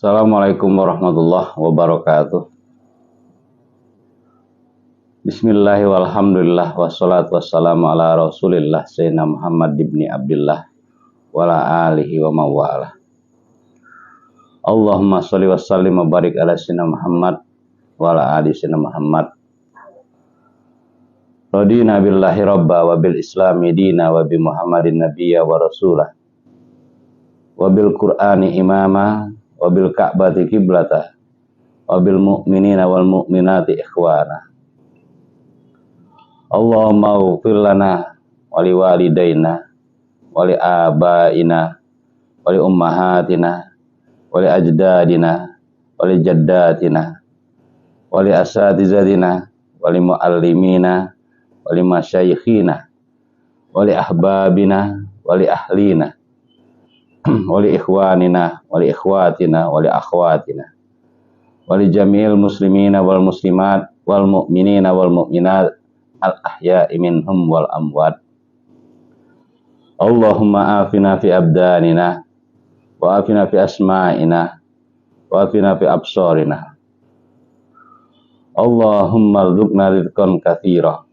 Assalamualaikum warahmatullahi wabarakatuh. Bismillahirrahmanirrahim. Walhamdulillah wassalatu wassalamu ala Rasulillah Sayyidina Muhammad ibni Abdillah wa ala alihi wa mawalah. Allahumma sholli wa sallim wa barik ala Sayyidina Muhammad wa ala ali Sayyidina Muhammad. Radina billahi rabba wa bil islami dina wa bi Muhammadin nabiyya wa rasulah wa bil Qur'ani imama wa bil Ka'bati qiblata wa bil mu'minina wal mu'minati ikhwana. Allahumma ighfir lana wa li walidaina wa li abaina wa li ummahatina wa li ajdadina wa li jaddatina wa li asatizatina wa li muallimina wa li masyayikhina wa li ahbabina wa li ahlina wali ikhwanina wali ikhwatina wali akhwatina wali jami'il muslimina wal muslimat wal mu'minina wal mu'minat al ahya'i minhum wal amwat. Allahumma afina fi abdanina wa afina fi asma'ina wa afina fi absarina. Allahumma rzuqna rizqan katsira.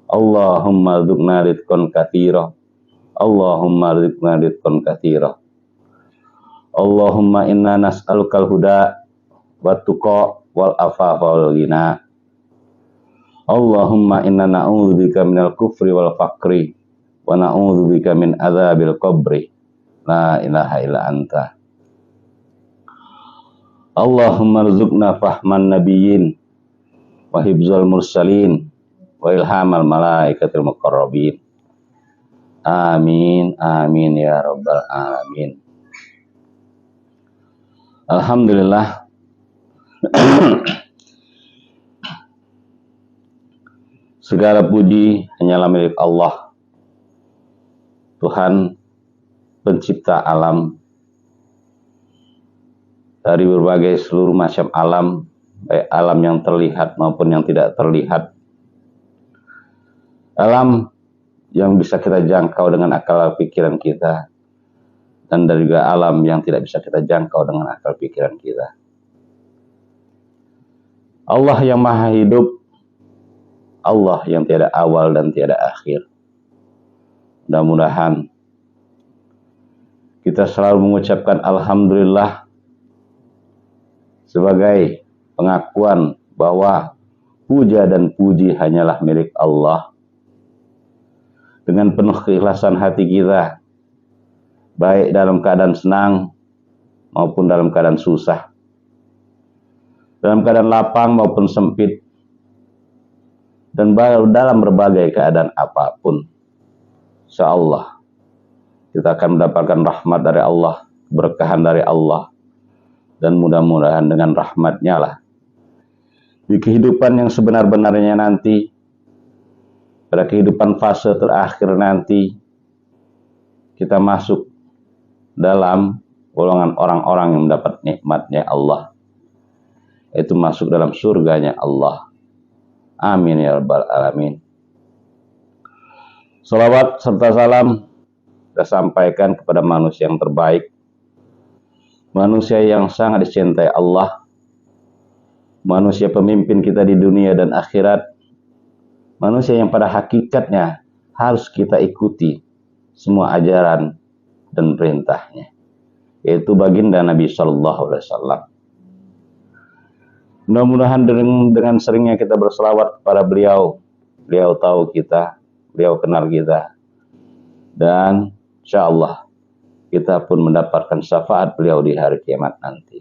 Allahumma rzuqna rizqan katsira. Allahumma rizqna rizqan katsira. Allahumma inna nas'alukal huda wat tuqa wal afafa wal ghina. Allahumma inna na'udzubika minal kufri wal faqri wa na'udzubika min adzabil qabri. La ilaha illa anta. Allahumma rzuqna fahman nabiyyin wa hibzal mursalin wa ilhamal malaikatil muqarrabin. Amin, amin ya rabbal alamin. Alhamdulillah. Segala puji hanyalah milik Allah, Tuhan pencipta alam, dari berbagai seluruh macam alam, baik alam yang terlihat maupun yang tidak terlihat. Alam yang bisa kita jangkau dengan akal pikiran kita, dan dari juga alam yang tidak bisa kita jangkau dengan akal pikiran kita. Allah yang maha hidup, Allah yang tiada awal dan tiada akhir. Mudah-mudahan kita selalu mengucapkan alhamdulillah sebagai pengakuan bahwa puja dan puji hanyalah milik Allah. Dengan penuh keikhlasan hati kita, baik dalam keadaan senang maupun dalam keadaan susah, dalam keadaan lapang maupun sempit, dan dalam berbagai keadaan apapun, insyaallah kita akan mendapatkan rahmat dari Allah, keberkahan dari Allah, dan mudah-mudahan dengan rahmatnya lah di kehidupan yang sebenar-benarnya nanti, pada kehidupan fase terakhir nanti, kita masuk dalam golongan orang-orang yang mendapat nikmatnya Allah, itu masuk dalam surganya Allah. Amin ya rabbal alamin. Salawat serta salam kita sampaikan kepada manusia yang terbaik, manusia yang sangat dicintai Allah, manusia pemimpin kita di dunia dan akhirat, manusia yang pada hakikatnya harus kita ikuti semua ajaran dan perintahnya, yaitu baginda Nabi Sallallahu Alaihi Wasallam. Mudah-mudahan dengan seringnya kita berselawat kepada beliau, beliau tahu kita, beliau kenal kita, dan insyaallah kita pun mendapatkan syafaat beliau di hari kiamat nanti.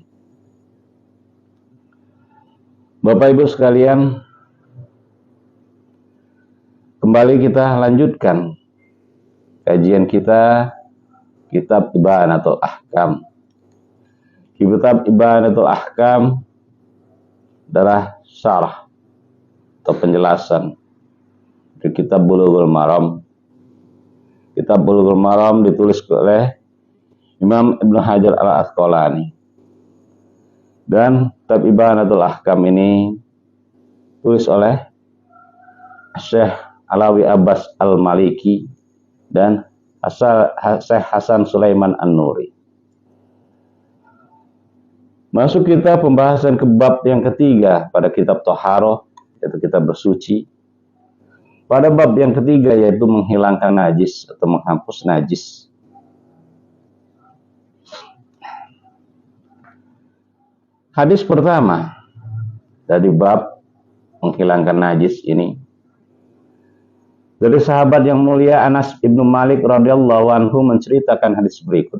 Bapak Ibu sekalian, kembali kita lanjutkan kajian kita Kitab Ibanatul Ahkam. Kitab Ibanatul Ahkam adalah syarah atau penjelasan dari Kitab Bulughul Maram. Kitab Bulughul Maram ditulis oleh Imam Ibnu Hajar Al-Asqalani. Dan Kitab Ibanatul Ahkam ini tulis oleh Syekh Alawi Abbas Al-Maliki dan Syekh Hasan Sulaiman An-Nuri. Masuk kita pembahasan ke bab yang ketiga pada kitab Thaharah, yaitu kita bersuci. Pada bab yang ketiga yaitu menghilangkan najis atau menghapus najis. Hadis pertama dari bab menghilangkan najis ini dari sahabat yang mulia Anas ibnu Malik radhiyallahu anhu menceritakan hadis berikut.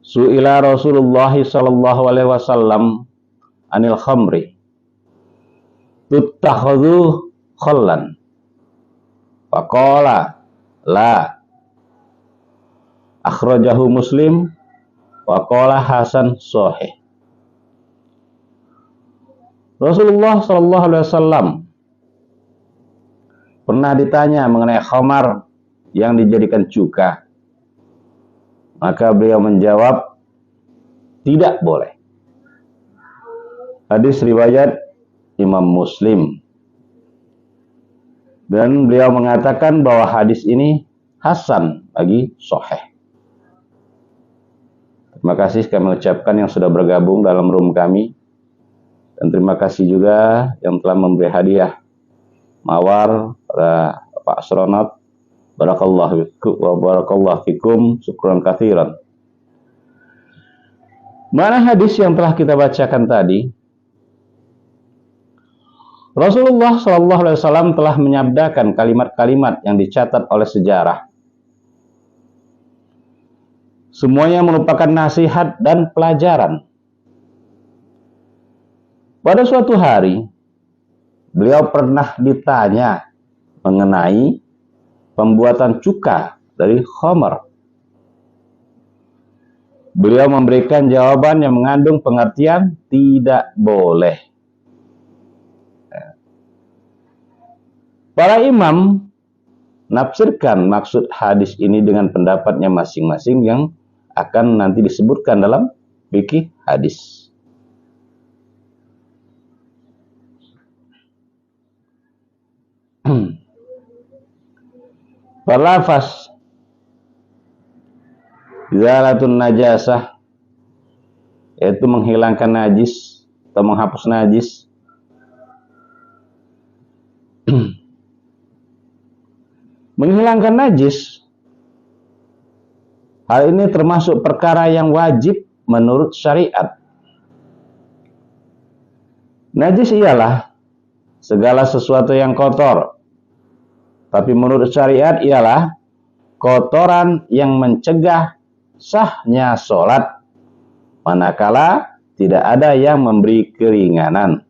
Su'ila Rasulullah sallallahu alaihi wasallam anil khamri tuttakhadhu khallan faqala la akhrajahu Muslim wa qala hasan sahih. Rasulullah sallallahu alaihi wasallam pernah ditanya mengenai khamar yang dijadikan cuka. Maka beliau menjawab, tidak boleh. Hadis riwayat Imam Muslim. Dan beliau mengatakan bahwa hadis ini hasan bagi sahih. Terima kasih kami ucapkan yang sudah bergabung dalam room kami. Dan terima kasih juga yang telah memberi hadiah mawar pada Pak Asronot. Barakallahu fikum, syukran katsiran. Mana hadis yang telah kita bacakan tadi? Rasulullah SAW telah menyabdakan kalimat-kalimat yang dicatat oleh sejarah. Semuanya merupakan nasihat dan pelajaran. Pada suatu hari, beliau pernah ditanya mengenai pembuatan cuka dari khamar. Beliau memberikan jawaban yang mengandung pengertian tidak boleh. Para imam nafsirkan maksud hadis ini dengan pendapatnya masing-masing yang akan nanti disebutkan dalam fikih hadis. Perlafaz izalatun najasah, yaitu menghilangkan najis atau menghapus najis. Menghilangkan najis, hal ini termasuk perkara yang wajib menurut syariat. Najis ialah segala sesuatu yang kotor. Tapi menurut syariat ialah kotoran yang mencegah sahnya sholat, manakala tidak ada yang memberi keringanan.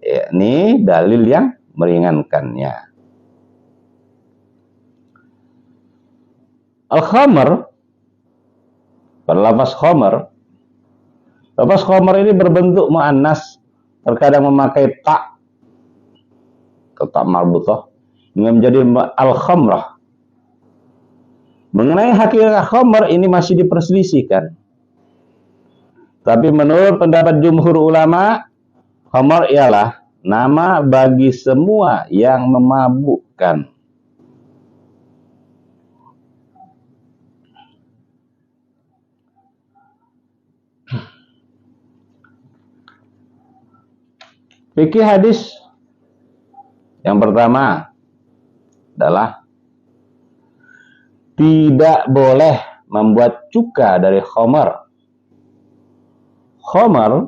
Ini dalil yang meringankannya. Al-khamar, berlafaz khamar. Lafaz khamar ini berbentuk muannas, terkadang memakai ta, tak marbutah, dengan menjadi al-khamrah. Mengenai hakikat khamar ini masih diperselisihkan. Tapi menurut pendapat jumhur ulama, khamar ialah nama bagi semua yang memabukkan. Fikih hadis yang pertama adalah tidak boleh membuat cuka dari khamar. Khamar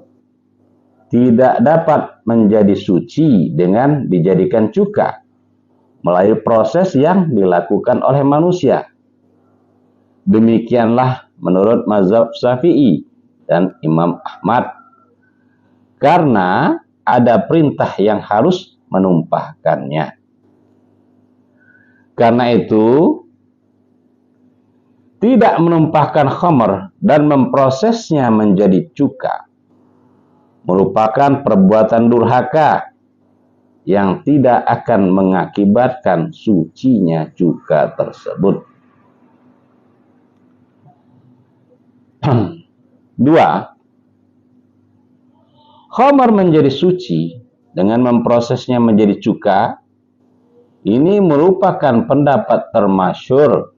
tidak dapat menjadi suci dengan dijadikan cuka melalui proses yang dilakukan oleh manusia. Demikianlah menurut mazhab Syafi'i dan Imam Ahmad. Karena ada perintah yang harus menumpahkannya. Karena itu, tidak menumpahkan khamar dan memprosesnya menjadi cuka merupakan perbuatan durhaka yang tidak akan mengakibatkan sucinya cuka tersebut. 2. Khamar menjadi suci dengan memprosesnya menjadi cuka. Ini merupakan pendapat termasyhur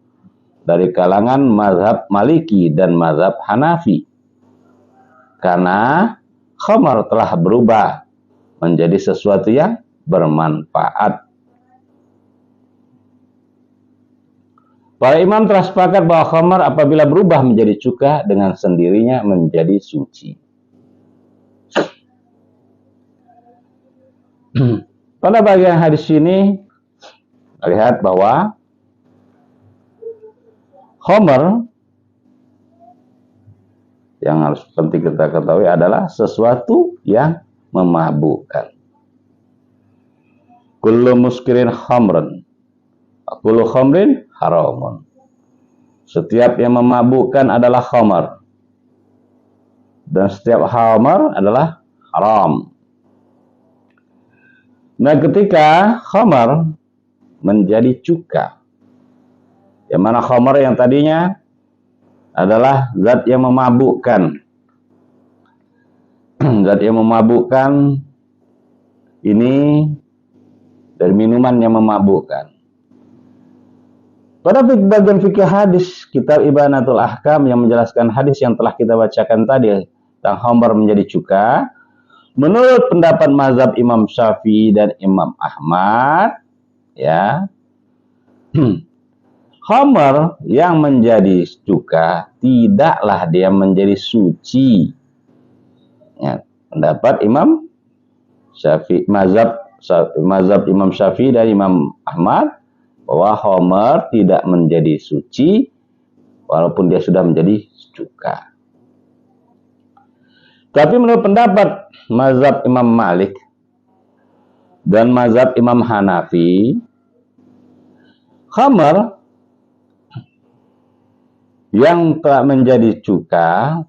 dari kalangan mazhab Maliki dan mazhab Hanafi. Karena khamar telah berubah menjadi sesuatu yang bermanfaat. Para imam telah sepakat bahwa khamar apabila berubah menjadi cuka dengan sendirinya menjadi suci. Pada bagian hadis ini lihat bahwa khamar yang harus penting kita ketahui adalah sesuatu yang memabukkan. Kullu muskirin khamrun, kullu khamrin haramun. Setiap yang memabukkan adalah khamar, dan setiap khamar adalah haram. Nah, ketika khamar menjadi cuka, yang mana khamar yang tadinya adalah zat yang memabukkan. Zat yang memabukkan ini dari minuman yang memabukkan. Pada bagian fikih hadis, kitab Ibanatul Ahkam yang menjelaskan hadis yang telah kita bacakan tadi tentang khamar menjadi cuka, menurut pendapat mazhab Imam Syafi'i dan Imam Ahmad, ya, khamar yang menjadi cuka tidaklah dia menjadi suci. Ya, pendapat Imam Syafi'i, mazhab Imam Syafi'i dan Imam Ahmad, bahwa khamar tidak menjadi suci walaupun dia sudah menjadi cuka. Tapi menurut pendapat mazhab Imam Malik dan mazhab Imam Hanafi, khamar yang telah menjadi cuka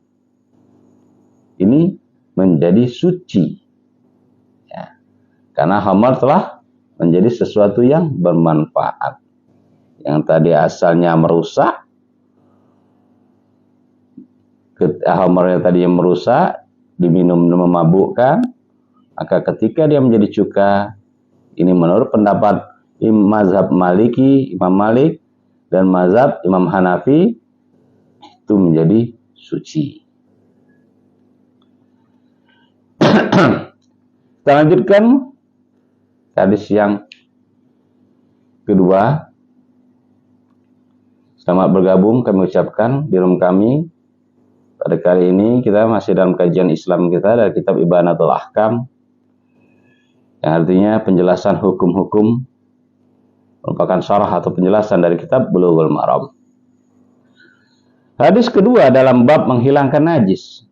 ini menjadi suci, ya, karena khamar telah menjadi sesuatu yang bermanfaat. Yang tadi asalnya merusak, khamar yang tadi yang merusak diminum memabukkan, maka ketika dia menjadi cuka, ini menurut pendapat mazhab Maliki, Imam Malik dan mazhab Imam Hanafi, itu menjadi suci. Kita lanjutkan hadis yang kedua. Selamat bergabung kami ucapkan di room kami. Pada kali ini kita masih dalam kajian Islam kita dari kitab Ibanatul Ahkam, yang artinya penjelasan hukum-hukum, merupakan syarah atau penjelasan dari kitab Bulughul Maram. Hadis kedua dalam bab menghilangkan najis.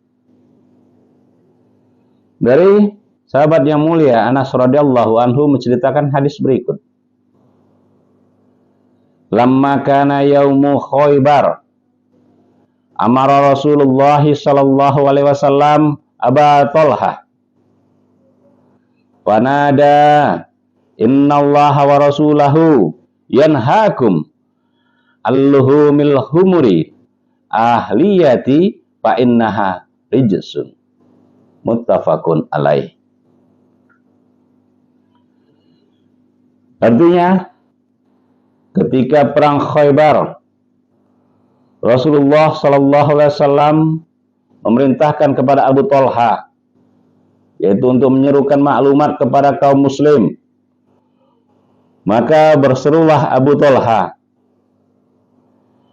Dari sahabat yang mulia Anas radhiyallahu anhu menceritakan hadis berikut. Lamma kana yaumu Khaybar, amara Rasulullah sallallahu alaihi wasallam Aba Talha. Wanada innallaha wa rasulahu yanhaakum al-luhumil humuri ahliyati fa innaha rijsun. Muttafaqun alaih. Artinya, ketika perang Khaybar, Rasulullah sallallahu alaihi wasallam memerintahkan kepada Abu Talha, yaitu untuk menyerukan maklumat kepada kaum muslim. Maka berserulah Abu Talha,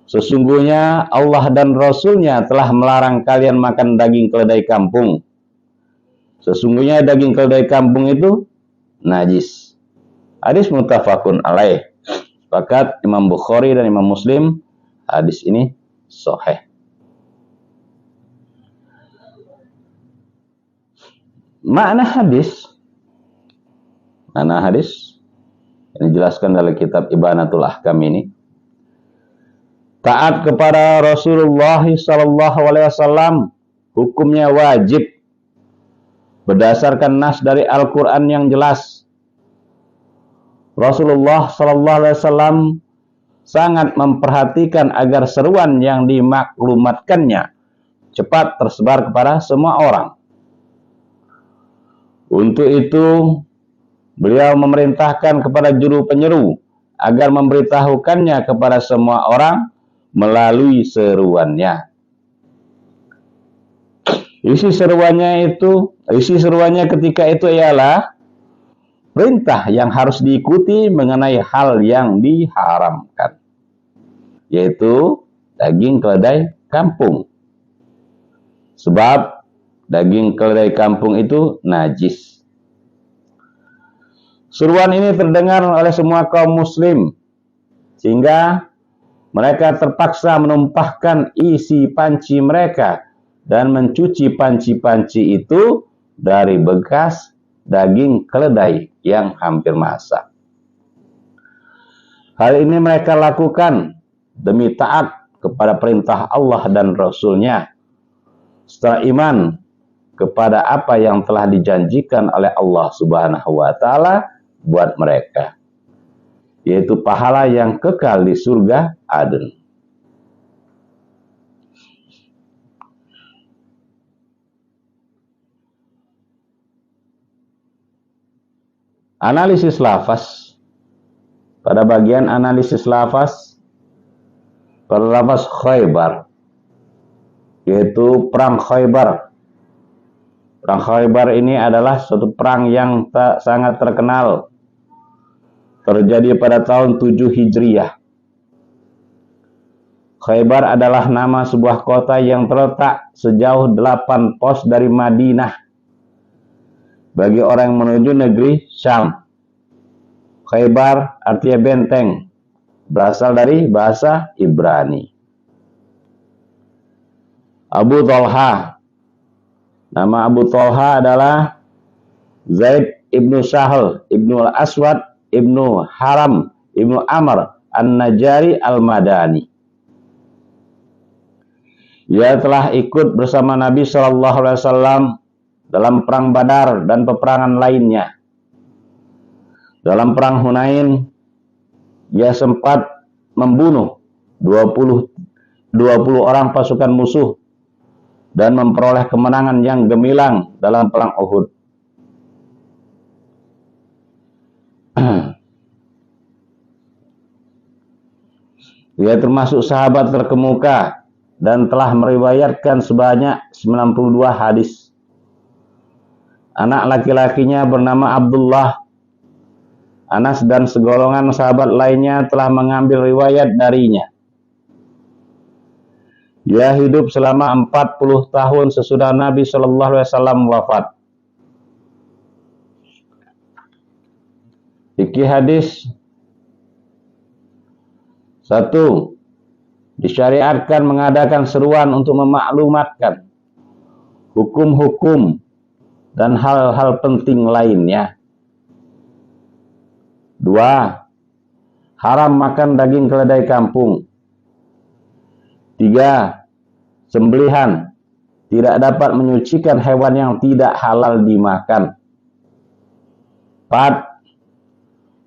sesungguhnya Allah dan Rasulnya telah melarang kalian makan daging keledai kampung. Sesungguhnya daging keledai kampung itu najis. Hadis muttafaqun alaih. Sepakat Imam Bukhari dan Imam Muslim, hadis ini sahih. Makna hadis yang dijelaskan dalam kitab Ibanatul Ahkam ini, taat kepada Rasulullah sallallahu alaihi wasallam hukumnya wajib berdasarkan nas dari Al-Qur'an yang jelas. Rasulullah sallallahu alaihi wasallam sangat memperhatikan agar seruan yang dimaklumatkannya cepat tersebar kepada semua orang. Untuk itu, beliau memerintahkan kepada juru penyeru agar memberitahukannya kepada semua orang melalui seruannya. Isi seruannya ketika itu ialah perintah yang harus diikuti mengenai hal yang diharamkan, yaitu daging keledai kampung. Sebab daging keledai kampung itu najis. Seruan ini terdengar oleh semua kaum muslim, sehingga mereka terpaksa menumpahkan isi panci mereka dan mencuci panci-panci itu dari bekas daging keledai yang hampir masak. Hal ini mereka lakukan demi taat kepada perintah Allah dan Rasul-Nya, setelah iman kepada apa yang telah dijanjikan oleh Allah Subhanahu wa Ta'ala buat mereka, yaitu pahala yang kekal di surga Aden. Analisis lafaz. Pada bagian analisis lafaz, pada lafaz Khaybar, yaitu perang Khaybar. Perang Khaybar ini adalah suatu perang yang sangat terkenal, terjadi pada tahun 7 Hijriah. Khaybar adalah nama sebuah kota yang terletak sejauh 8 pos dari Madinah bagi orang yang menuju negeri Syam. Khaybar artinya benteng, berasal dari bahasa Ibrani. Abu Thalha, nama Abu Thalha adalah Zaid ibnu Sahal ibnu al-Aswad ibnu Haram ibnu Amr an-Najari al-Madani. Ia telah ikut bersama Nabi SAW dalam perang Badar dan peperangan lainnya. Dalam perang Hunain, ia sempat membunuh 20 orang pasukan musuh dan memperoleh kemenangan yang gemilang dalam perang Uhud. Ia termasuk sahabat terkemuka dan telah meriwayatkan sebanyak 92 hadis. Anak laki-lakinya bernama Abdullah. Anas dan segolongan sahabat lainnya telah mengambil riwayat darinya. Ia hidup selama 40 tahun sesudah Nabi SAW wafat. Fikih hadis. 1. Disyariatkan mengadakan seruan untuk memaklumatkan hukum-hukum dan hal-hal penting lainnya. 2. Haram makan daging keledai kampung. 3. Sembelihan. Tidak dapat menyucikan hewan yang tidak halal dimakan. 4.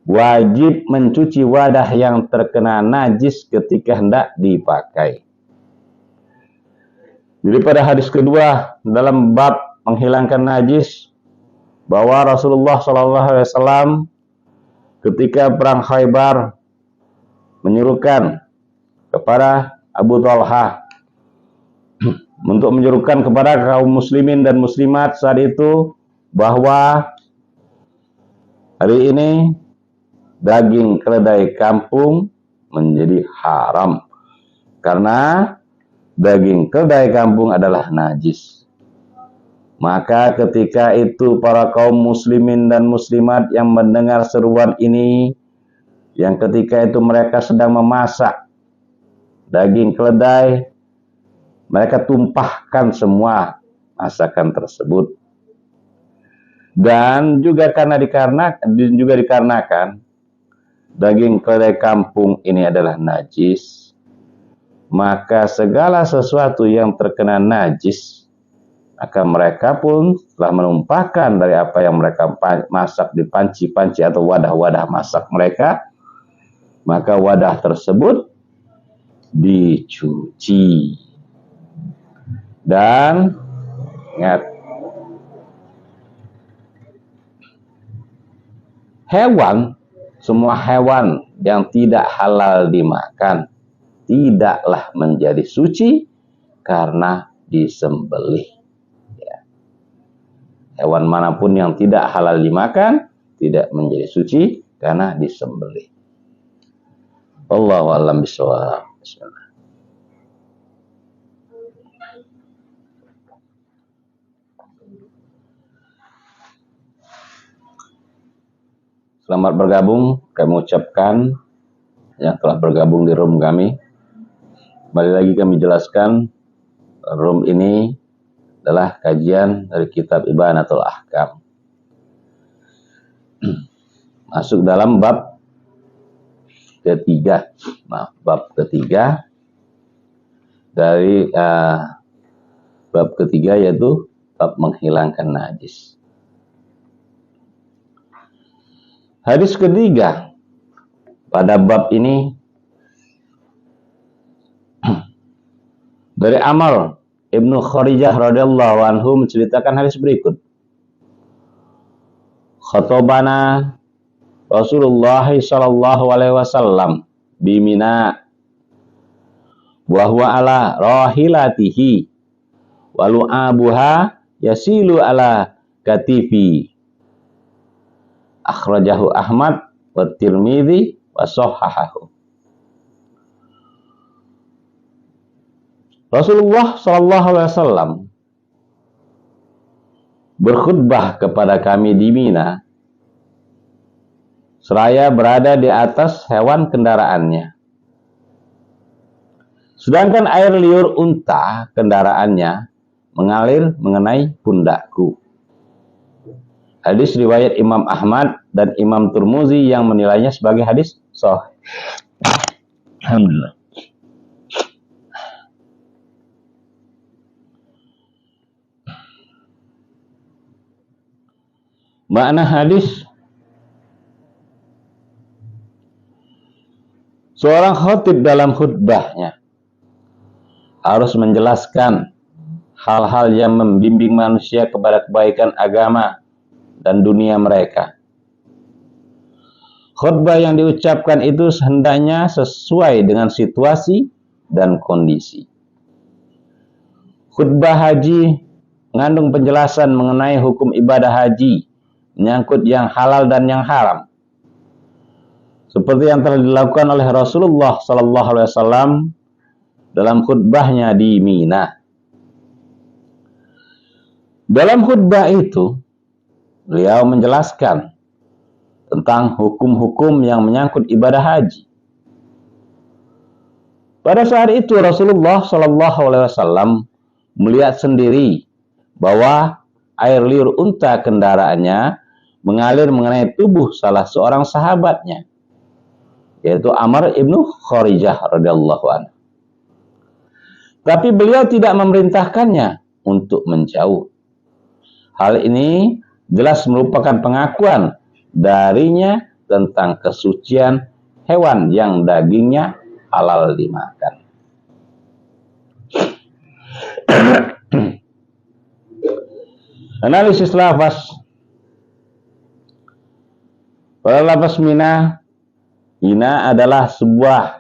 Wajib mencuci wadah yang terkena najis ketika hendak dipakai. Jadi pada hadis kedua dalam bab menghilangkan najis, bahwa Rasulullah SAW ketika perang Khaybar menyuruhkan kepada Abu Thalha untuk menyuruhkan kepada kaum muslimin dan muslimat saat itu bahwa hari ini daging keledai kampung menjadi haram karena daging keledai kampung adalah najis. Maka ketika itu para kaum muslimin dan muslimat yang mendengar seruan ini, yang ketika itu mereka sedang memasak daging keledai, mereka tumpahkan semua masakan tersebut. Dan juga dikarenakan daging keledai kampung ini adalah najis, maka segala sesuatu yang terkena najis, maka mereka pun telah menumpahkan dari apa yang mereka masak di panci-panci atau wadah-wadah masak mereka, maka wadah tersebut dicuci. Dan ingat, semua hewan yang tidak halal dimakan, tidaklah menjadi suci karena disembelih. Ya. Hewan manapun yang tidak halal dimakan tidak menjadi suci karena disembelih. Wallahu a'lam bishawab. Bismillah. Selamat bergabung, kami ucapkan yang telah bergabung di room kami. Kembali lagi kami jelaskan, room ini adalah kajian dari kitab Ibanatul Ahkam. Masuk dalam bab ketiga. Bab ketiga dari bab ketiga yaitu bab menghilangkan najis. Hadis ketiga pada bab ini dari Amr Ibnu Kharijah radhiyallahu anhu menceritakan hadis berikut. Khatobana Rasulullah sallallahu alaihi wasallam bi Mina wa huwa ala rahilatihi wa lu'abuha yasilu ala katifi. Akhrajahu Ahmad wa Tirmidzi wa sahhahahu. Rasulullah sallallahu alaihi wasallam berkhutbah kepada kami di Mina seraya berada di atas hewan kendaraannya. Sedangkan air liur unta kendaraannya mengalir mengenai pundakku. Hadis riwayat Imam Ahmad dan Imam Tirmidzi yang menilainya sebagai hadis sahih. Alhamdulillah. Makna hadis: seorang khatib dalam khutbahnya harus menjelaskan hal-hal yang membimbing manusia kepada kebaikan agama dan dunia mereka. Khutbah yang diucapkan itu hendaknya sesuai dengan situasi dan kondisi. Khutbah haji mengandung penjelasan mengenai hukum ibadah haji, menyangkut yang halal dan yang haram. Seperti yang telah dilakukan oleh Rasulullah sallallahu alaihi wasallam dalam khutbahnya di Mina. Dalam khutbah itu, beliau menjelaskan tentang hukum-hukum yang menyangkut ibadah haji. Pada saat itu Rasulullah sallallahu alaihi wasallam melihat sendiri bahwa air liur unta kendaraannya mengalir mengenai tubuh salah seorang sahabatnya, yaitu Amr Ibnu Kharijah radhiyallahu anhu. Tapi beliau tidak memerintahkannya untuk menjauh. Hal ini jelas merupakan pengakuan darinya tentang kesucian hewan yang dagingnya halal dimakan. Analisis lafaz. Pada lafaz Mina adalah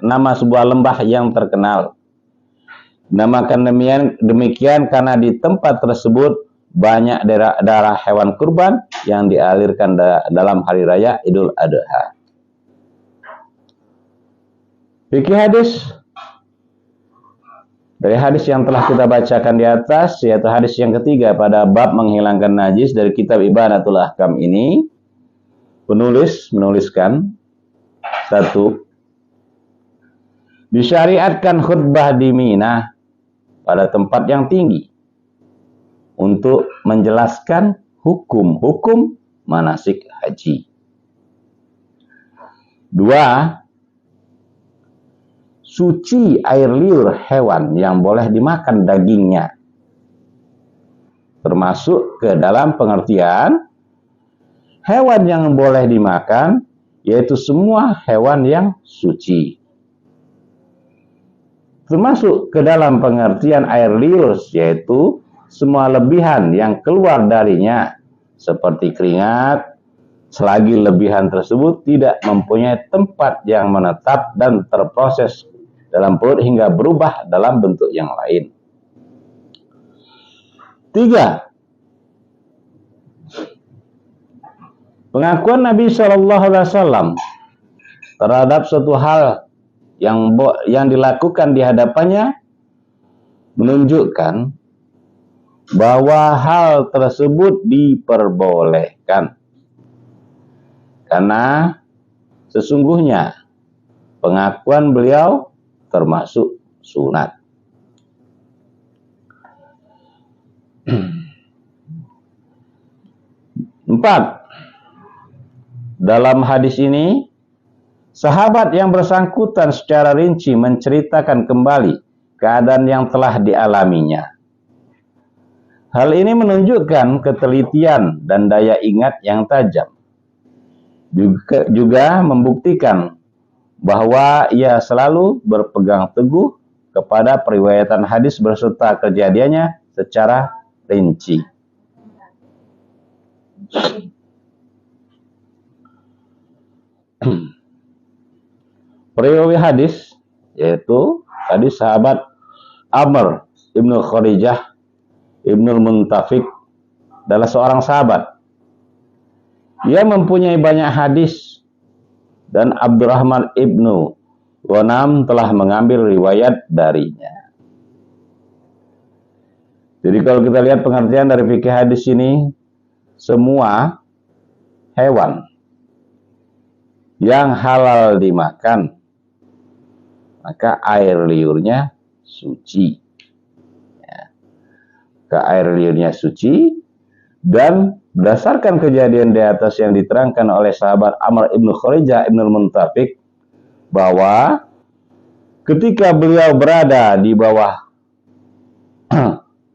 nama sebuah lembah yang terkenal. Dinamakan demikian karena di tempat tersebut banyak darah hewan kurban yang dialirkan dalam hari raya Idul Adha. Fikih hadis dari hadis yang telah kita bacakan di atas, yaitu hadis yang ketiga pada bab menghilangkan najis dari kitab Ibanatul Ahkam ini, penulis menuliskan: 1. Disyariatkan khutbah di Mina pada tempat yang tinggi untuk menjelaskan hukum-hukum manasik haji. 2. Suci air liur hewan yang boleh dimakan dagingnya, termasuk ke dalam pengertian hewan yang boleh dimakan, yaitu semua hewan yang suci. Termasuk ke dalam pengertian air liur, yaitu semua lebihan yang keluar darinya, seperti keringat, selagi lebihan tersebut tidak mempunyai tempat yang menetap dan terproses dalam perut hingga berubah dalam bentuk yang lain. 3. Pengakuan Nabi SAW terhadap suatu hal yang dilakukan di hadapannya menunjukkan bahwa hal tersebut diperbolehkan. Karena sesungguhnya pengakuan beliau termasuk sunat. Empat, dalam hadis ini sahabat yang bersangkutan secara rinci menceritakan kembali keadaan yang telah dialaminya. Hal ini menunjukkan ketelitian dan daya ingat yang tajam. Juga membuktikan bahwa ia selalu berpegang teguh kepada periwayatan hadis beserta kejadiannya secara rinci. Perawi hadis yaitu hadis sahabat Amr ibnu Kharijah ibnu Muntafik adalah seorang sahabat. Ia mempunyai banyak hadis dan Abdurrahman ibnu Ghanam telah mengambil riwayat darinya. Jadi kalau kita lihat pengertian dari fikih hadis ini, semua hewan yang halal dimakan, maka air liurnya suci. Ya. Air liurnya suci, dan berdasarkan kejadian di atas yang diterangkan oleh sahabat Amr ibnu Kharijah ibnu Muntafik, bahwa ketika beliau berada di bawah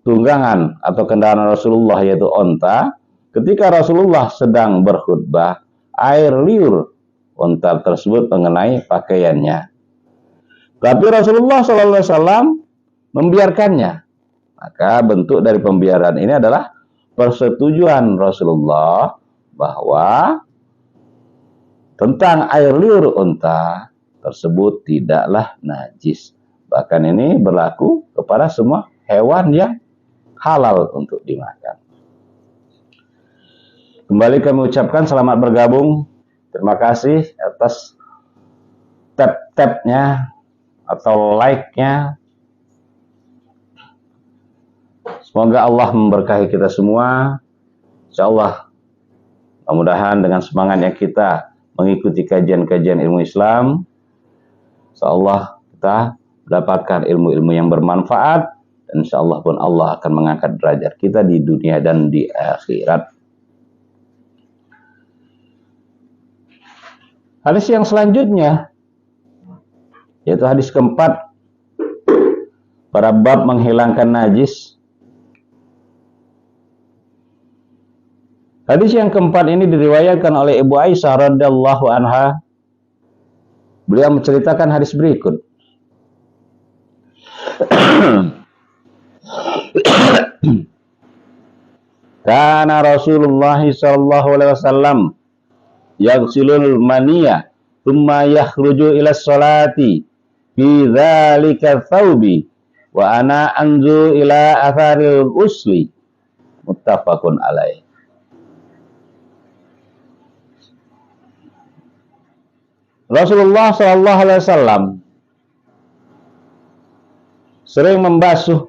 tunggangan atau kendaraan Rasulullah yaitu onta, ketika Rasulullah sedang berkhutbah, air liur onta tersebut mengenai pakaiannya. Tapi Rasulullah SAW membiarkannya. Maka bentuk dari pembiaran ini adalah persetujuan Rasulullah bahwa tentang air liur unta tersebut tidaklah najis. Bahkan ini berlaku kepada semua hewan yang halal untuk dimakan. Kembali kami ucapkan selamat bergabung. Terima kasih atas tap-tapnya atau like-nya. Semoga Allah memberkahi kita semua. InsyaAllah, mudah-mudahan dengan semangatnya kita mengikuti kajian-kajian ilmu Islam, InsyaAllah kita mendapatkan ilmu-ilmu yang bermanfaat, dan InsyaAllah pun Allah akan mengangkat derajat kita di dunia dan di akhirat. Hadis yang selanjutnya, yaitu hadis keempat pada bab menghilangkan najis. Hadis yang keempat ini diriwayatkan oleh Ibu Aisyah radhiyallahu anha. Beliau menceritakan hadis berikut. Kana Rasulullah sallallahu alaihi wasallam yaghsilul maniyya thumma yakhruju ila sholati fi dzalika thawbi wa ana anzu ila atharil usli. Muttafaqun alaih. Rasulullah sallallahu alaihi wasallam sering membasuh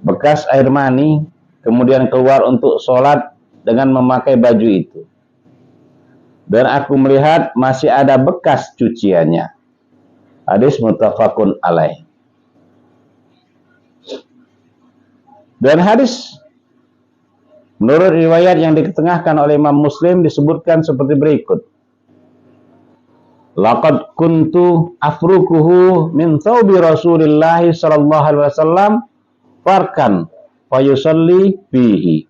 bekas air mani kemudian keluar untuk sholat dengan memakai baju itu. Dan aku melihat masih ada bekas cuciannya. Hadis muttafaqun alaih. Dan hadis menurut riwayat yang diketengahkan oleh Imam Muslim disebutkan seperti berikut. Laqad kuntu afrukuhu min thawbi Rasulillah sallallahu alaihi wasallam farkan fayusalli bihi.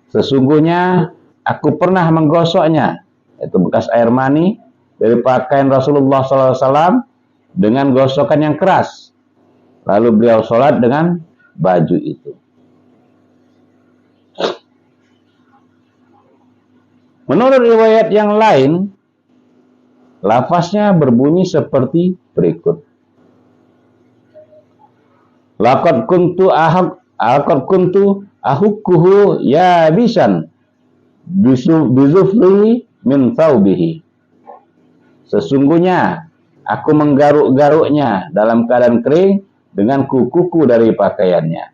Sesungguhnya aku pernah menggosoknya, yaitu bekas air mani dari pakaian Rasulullah sallallahu alaihi wasallam dengan gosokan yang keras. Lalu beliau sholat dengan baju itu. Menurut riwayat yang lain, Lafaznya berbunyi seperti berikut. Laqad kuntu ahukkuhu ya bisan bizufrihi min thawbihi. Sesungguhnya aku menggaruk-garuknya dalam keadaan kering dengan kuku dari pakaiannya.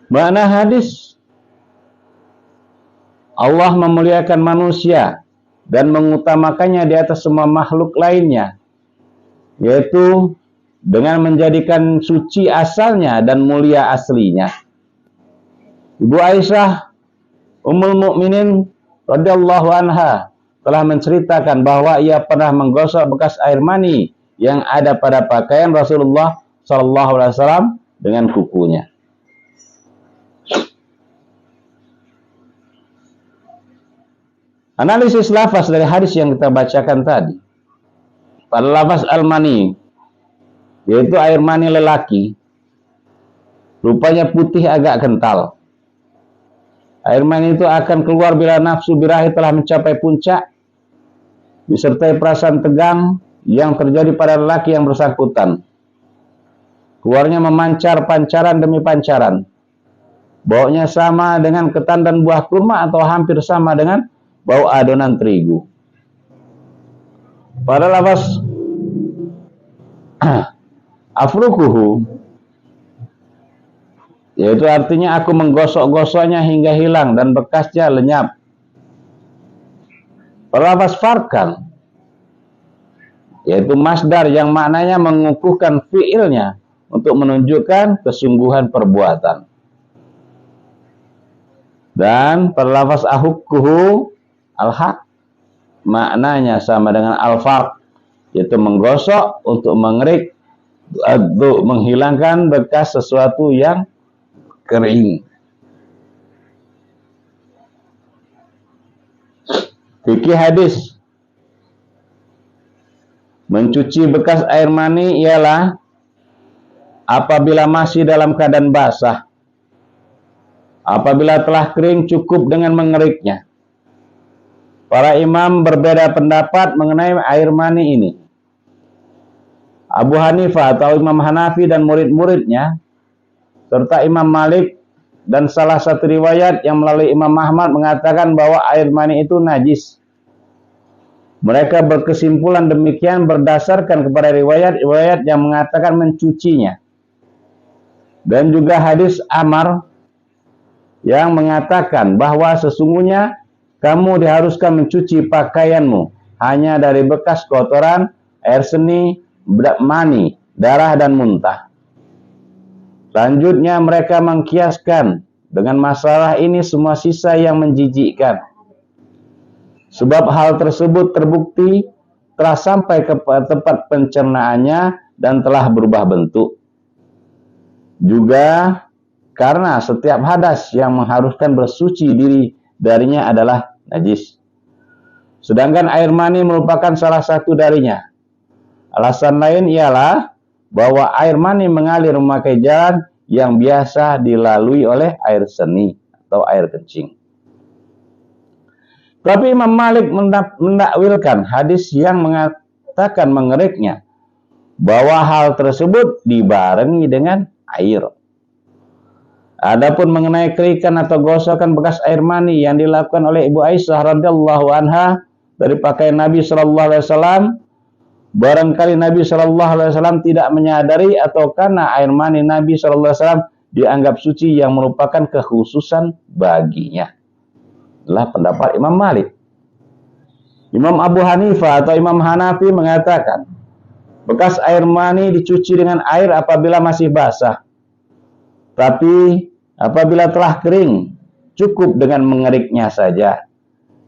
Makna hadis, Allah memuliakan manusia dan mengutamakannya di atas semua makhluk lainnya, yaitu dengan menjadikan suci asalnya dan mulia aslinya. Ibu Aisyah Ummul Mukminin radhiyallahu anha telah menceritakan bahwa ia pernah menggosok bekas air mani yang ada pada pakaian Rasulullah sallallahu alaihi wasallam dengan kukunya. Analisis lafaz dari hadis yang kita bacakan tadi. Pada lafaz al-mani, yaitu air mani lelaki, rupanya putih agak kental. Air mani itu akan keluar bila nafsu birahi telah mencapai puncak, disertai perasaan tegang yang terjadi pada lelaki yang bersangkutan. Keluarnya memancar pancaran demi pancaran. Baunya sama dengan ketan dan buah kurma atau hampir sama dengan bau adonan terigu. Pada lafaz afrukuhu, yaitu artinya aku menggosok-gosoknya hingga hilang dan bekasnya lenyap. Pada lafaz farkan, yaitu masdar yang maknanya mengukuhkan fiilnya untuk menunjukkan kesungguhan perbuatan. Dan pada lafaz ahukkuhu, al-haq, maknanya sama dengan al-farq, yaitu menggosok untuk mengerik, untuk menghilangkan bekas sesuatu yang kering. Fikih hadis, mencuci bekas air mani ialah apabila masih dalam keadaan basah. Apabila telah kering cukup dengan mengeriknya. Para imam berbeda pendapat mengenai air mani ini. Abu Hanifah atau Imam Hanafi dan murid-muridnya, serta Imam Malik dan salah satu riwayat yang melalui Imam Ahmad mengatakan bahwa air mani itu najis. Mereka berkesimpulan demikian berdasarkan kepada riwayat-riwayat yang mengatakan mencucinya. Dan juga hadis Amar yang mengatakan bahwa sesungguhnya kamu diharuskan mencuci pakaianmu hanya dari bekas kotoran, air seni, mani, darah, dan muntah. Selanjutnya mereka mengkiaskan dengan masalah ini semua sisa yang menjijikkan. Sebab hal tersebut terbukti telah sampai ke tempat pencernaannya dan telah berubah bentuk. Juga karena setiap hadas yang mengharuskan bersuci diri darinya adalah najis. Sedangkan air mani merupakan salah satu darinya. Alasan lain ialah bahwa air mani mengalir memakai jalan yang biasa dilalui oleh air seni atau air kencing. Tapi Imam Malik mendakwilkan hadis yang mengatakan mengeriknya, bahwa hal tersebut dibarengi dengan air. Adapun mengenai kerikan atau gosokan bekas air mani yang dilakukan oleh Ibu Aisyah radhiyallahu anha dari pakaian Nabi sallallahu alaihi wasallam, barangkali Nabi sallallahu alaihi wasallam tidak menyadari atau karena air mani Nabi sallallahu alaihi wasallam dianggap suci yang merupakan kekhususan baginya. Itulah pendapat Imam Malik. Imam Abu Hanifah atau Imam Hanafi mengatakan bekas air mani dicuci dengan air apabila masih basah. Tapi apabila telah kering, cukup dengan mengeriknya saja.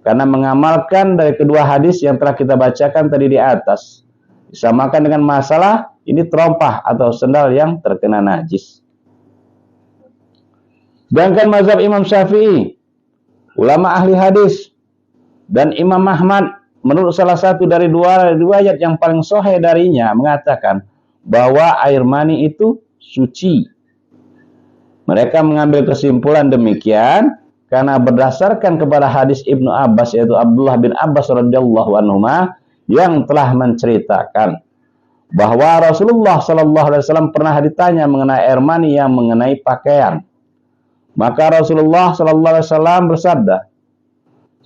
Karena mengamalkan dari kedua hadis yang telah kita bacakan tadi di atas, disamakan dengan masalah ini terompah atau sendal yang terkena najis. Sedangkan mazhab Imam Syafi'i, ulama ahli hadis, dan Imam Ahmad, menurut salah satu dari dua riwayat yang paling sahih darinya, mengatakan bahwa air mani itu suci. Mereka mengambil kesimpulan demikian Karena berdasarkan kepada hadis Ibnu Abbas, yaitu Abdullah bin Abbas radhiyallahu anhuma, yang telah menceritakan bahwa Rasulullah sallallahu alaihi wasallam pernah ditanya mengenai air mani yang mengenai pakaian. Maka Rasulullah sallallahu alaihi wasallam bersabda,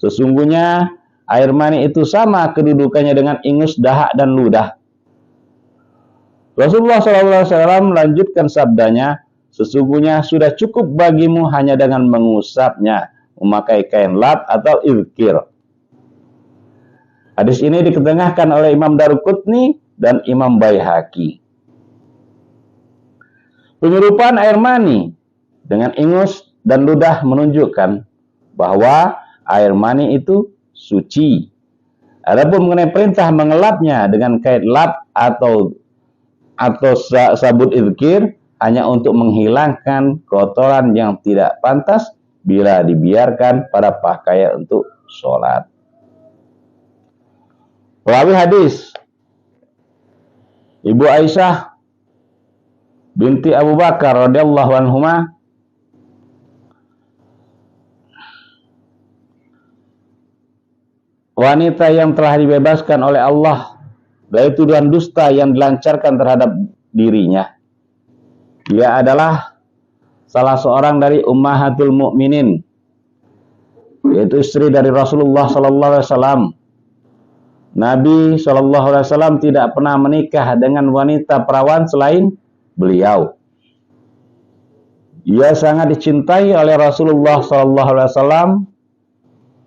sesungguhnya air mani itu sama kedudukannya dengan ingus, dahak, dan ludah. Rasulullah sallallahu alaihi wasallam melanjutkan sabdanya, sesungguhnya sudah cukup bagimu hanya dengan mengusapnya, memakai kain lap atau izkir. Hadis ini diketengahkan oleh Imam Daruqutni dan Imam Baihaqi. Penyerupaan air mani dengan ingus dan ludah menunjukkan bahwa air mani itu suci. Adapun mengenai perintah mengelapnya dengan kain lap atau sabut izkir hanya untuk menghilangkan kotoran yang tidak pantas bila dibiarkan pada pakaian untuk sholat. Perawi hadis Ibu Aisyah binti Abu Bakar radhiyallahu anhuma wanita yang telah dibebaskan oleh Allah dari tuduhan dusta yang dilancarkan terhadap dirinya. Dia adalah salah seorang dari ummahatul mukminin, yaitu istri dari Rasulullah sallallahu alaihi wasallam. Nabi sallallahu alaihi wasallam tidak pernah menikah dengan wanita perawan selain beliau. Ia sangat dicintai oleh Rasulullah sallallahu alaihi wasallam.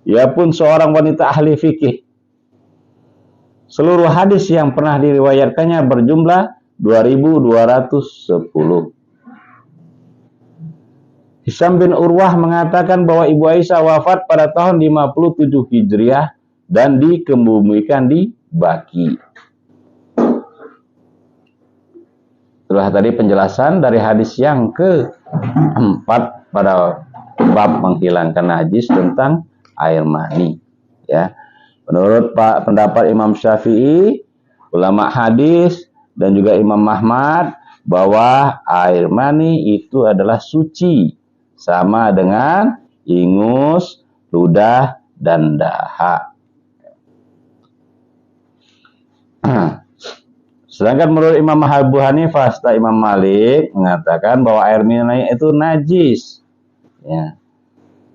Ia pun seorang wanita ahli fikih. Seluruh hadis yang pernah diriwayatkannya berjumlah 2210. Hisam bin Urwah mengatakan bahwa Ibu Aisyah wafat pada tahun 57 Hijriah dan dikebumikan di Baki. Itulah tadi penjelasan dari hadis yang keempat pada bab menghilangkan najis tentang air mani. Ya, menurut pendapat Imam Syafi'i, ulama hadis dan juga Imam Ahmad, bahwa air mani itu adalah suci, sama dengan ingus, ludah, dan dahak. Sedangkan menurut Imam Abu Hanifah serta Imam Malik mengatakan bahwa air mani itu najis, ya,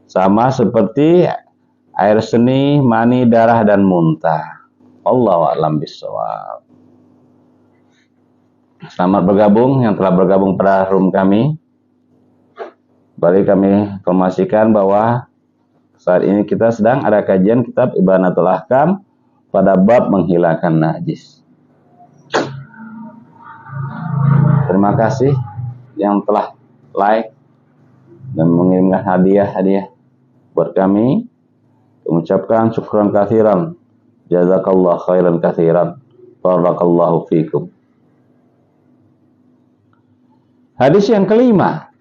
sama seperti air seni, mani, darah, dan muntah. Allahu a'lam bishawab. Selamat bergabung yang telah bergabung pada room kami. Balik kami informasikan bahwa saat ini kita sedang ada kajian kitab Ibanatul Ahkam pada bab menghilangkan najis. Terima kasih yang telah like dan mengirimkan hadiah-hadiah buat kami. Mengucapkan syukran katsiran, jazakallah khairan katsiran, barakallahu fikum. Hadis yang kelima.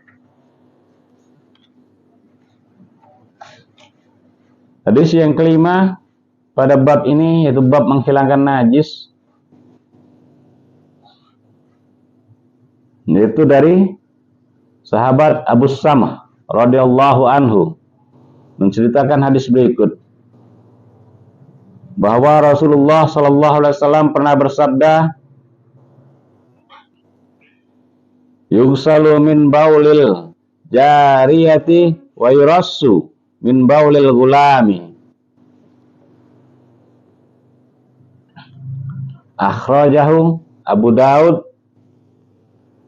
Hadis yang kelima pada bab ini yaitu bab menghilangkan najis, yaitu dari sahabat Abu Samah radhiyallahu anhu menceritakan hadis berikut, bahwa Rasulullah sallallahu alaihi wasallam pernah bersabda, yughsalu min baulil jariyati wa yurassu min baulil gulami. Akhrajahu Abu Daud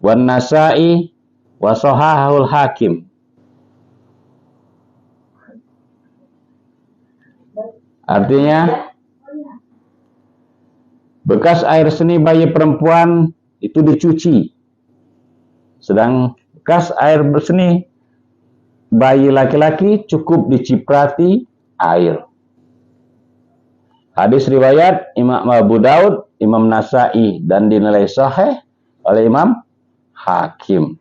wan Nasa'i wa sahahul Hakim. Artinya, bekas air seni bayi perempuan itu dicuci, sedang bekas air berseni bayi laki-laki cukup diciprati air. Hadis riwayat Imam Abu Daud, Imam Nasa'i, dan dinilai sahih oleh Imam Hakim.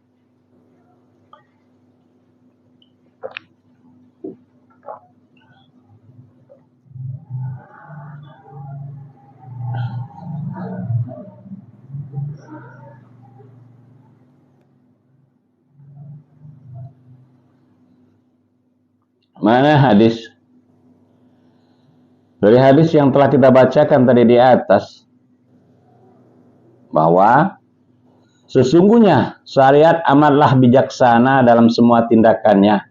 Mana hadis? Dari hadis yang telah kita bacakan tadi di atas, bahwa sesungguhnya syariat amatlah bijaksana dalam semua tindakannya.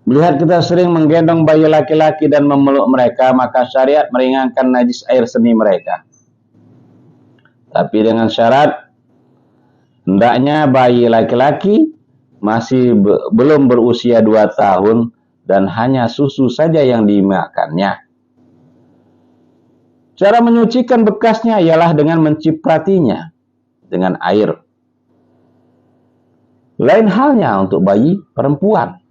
Melihat kita sering menggendong bayi laki-laki dan memeluk mereka, maka syariat meringankan najis air seni mereka. Tapi dengan syarat, hendaknya bayi laki-laki masih belum berusia 2 tahun dan hanya susu saja yang dimakannya. Cara menyucikan bekasnya ialah dengan mencipratinya dengan air. Lain halnya untuk bayi perempuan.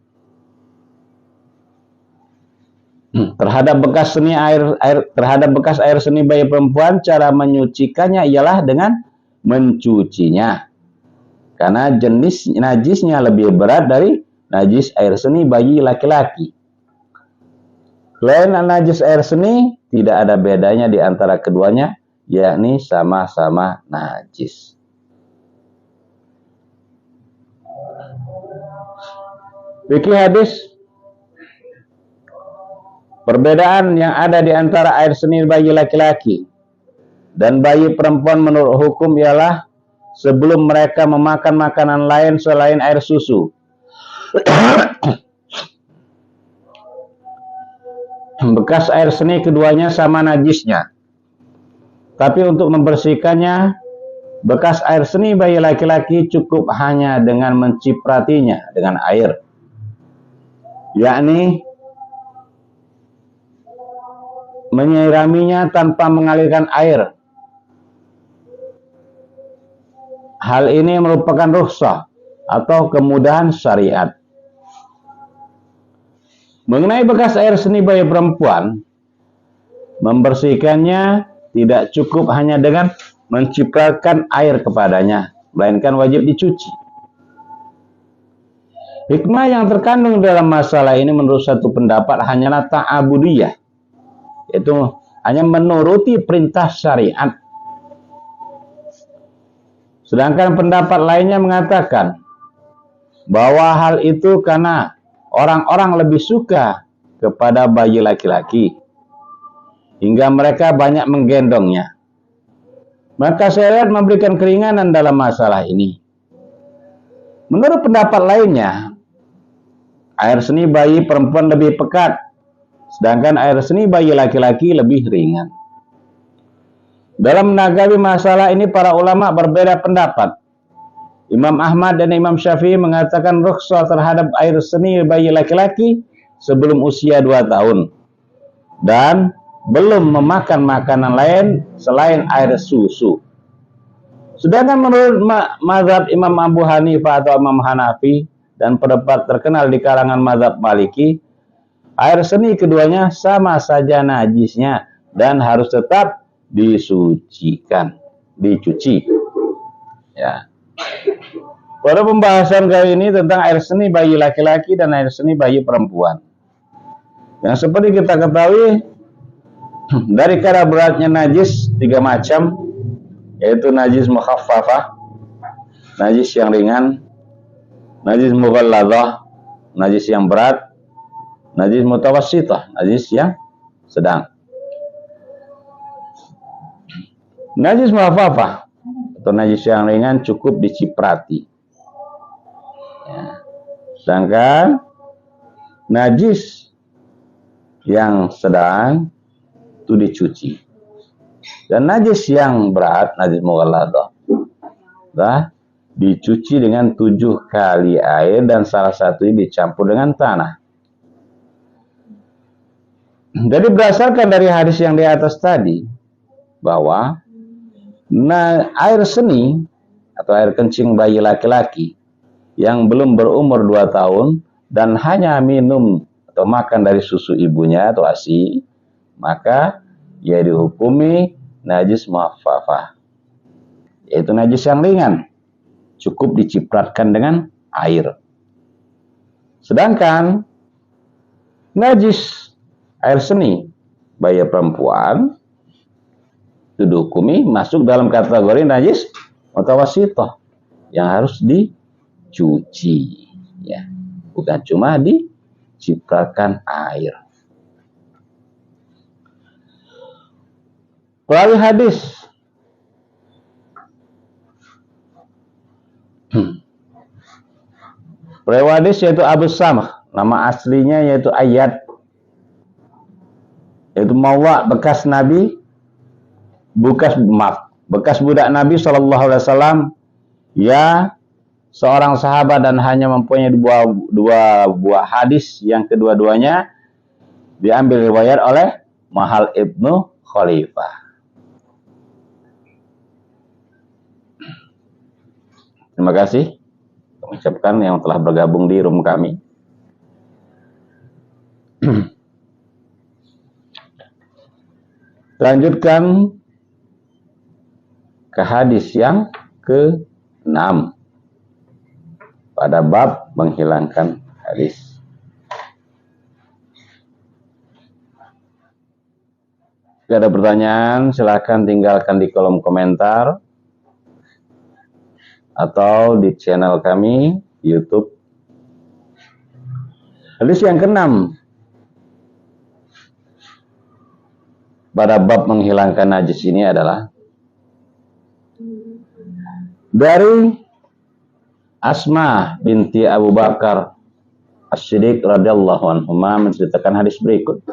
Terhadap bekas air seni bayi perempuan, cara menyucikannya ialah dengan mencucinya. Karena jenis najisnya lebih berat dari najis air seni bayi laki-laki. Selain najis air seni, tidak ada bedanya di antara keduanya, yakni sama-sama najis. Fikih hadis. Perbedaan yang ada di antara air seni bayi laki-laki dan bayi perempuan menurut hukum ialah sebelum mereka memakan makanan lain selain air susu. Bekas air seni keduanya sama najisnya. Tapi untuk membersihkannya, bekas air seni bayi laki-laki cukup hanya dengan mencipratinya dengan air. Yakni menyiraminya tanpa mengalirkan air. Hal ini merupakan rukhsah atau kemudahan syariat. Mengenai bekas air seni bayi perempuan, membersihkannya tidak cukup hanya dengan mencipratan air kepadanya, melainkan wajib dicuci. Hikmah yang terkandung dalam masalah ini menurut satu pendapat hanyalah ta'abudiyah, yaitu hanya menuruti perintah syariat. Sedangkan pendapat lainnya mengatakan bahwa hal itu karena orang-orang lebih suka kepada bayi laki-laki hingga mereka banyak menggendongnya. Maka syariat memberikan keringanan dalam masalah ini. Menurut pendapat lainnya, air seni bayi perempuan lebih pekat, sedangkan air seni bayi laki-laki lebih ringan. Dalam menanggapi masalah ini, para ulama berbeda pendapat. Imam Ahmad dan Imam Syafi'i mengatakan rukhsah terhadap air seni bayi laki-laki sebelum usia 2 tahun dan belum memakan makanan lain selain air susu. Sedangkan menurut mazhab Imam Abu Hanifah atau Imam Hanafi dan pendapat terkenal di kalangan mazhab Maliki, air seni keduanya sama saja najisnya dan harus tetap disucikan, dicuci. Ya. Pada pembahasan kali ini tentang air seni bayi laki-laki dan air seni bayi perempuan. Yang seperti kita ketahui, dari kadar beratnya najis 3 macam, yaitu najis mukhaffafah, najis yang ringan, najis mughalladhah, najis yang berat, najis mutawassithah, najis yang sedang. Najis mukhaffafah atau najis yang ringan cukup diciprati. Ya. Sedangkan najis yang sedang itu dicuci. Dan najis yang berat, najis mughalladhah, dicuci dengan 7 kali air dan salah satu dicampur dengan tanah. Jadi berdasarkan dari hadis yang di atas tadi, bahwa air seni atau air kencing bayi laki-laki yang belum berumur 2 tahun dan hanya minum atau makan dari susu ibunya atau ASI, maka ia dihukumi najis mukhaffafah, yaitu najis yang ringan, cukup dicipratkan dengan air. Sedangkan najis air seni bayi perempuan itu dihukumi masuk dalam kategori najis mutawassithah yang harus dicuci. Ya. bukan cuma diciptakan air. Perawi hadis perawi hadis yaitu Abu Samah, nama aslinya yaitu Ayyad, yaitu mawa bekas Nabi, bekas budak Nabi SAW, ya seorang sahabat dan hanya mempunyai dua buah hadis yang kedua-duanya diambil riwayat oleh Mahal Ibnu Khalifah. Terima kasih mengucapkan yang telah bergabung di room kami. Lanjutkan ke hadis yang ke-6 pada bab menghilangkan hadis. Jika ada pertanyaan, silakan tinggalkan di kolom komentar atau di channel kami YouTube. Hadis yang ke-6 pada bab menghilangkan najis ini adalah dari Asma binti Abu Bakar As-Siddiq radhiyallahu anhuma menceritakan hadis berikut.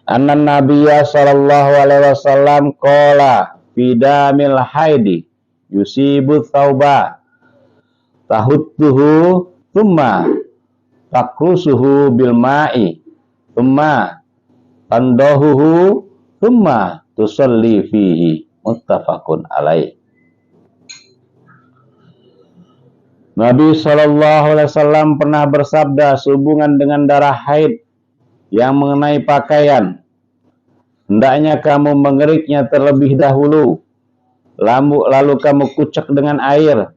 Anna Nabiyya sallallahu alaihi wasallam qala fi damil haidi yusibu thawba tahuttuhu thumma takrusuhu bil ma'i thumma tandahuhu thumma tusalli fihi, muttafaqun alaih. Nabi SAW pernah bersabda sehubungan dengan darah haid yang mengenai pakaian, hendaknya kamu mengeriknya terlebih dahulu, lalu kamu kucek dengan air,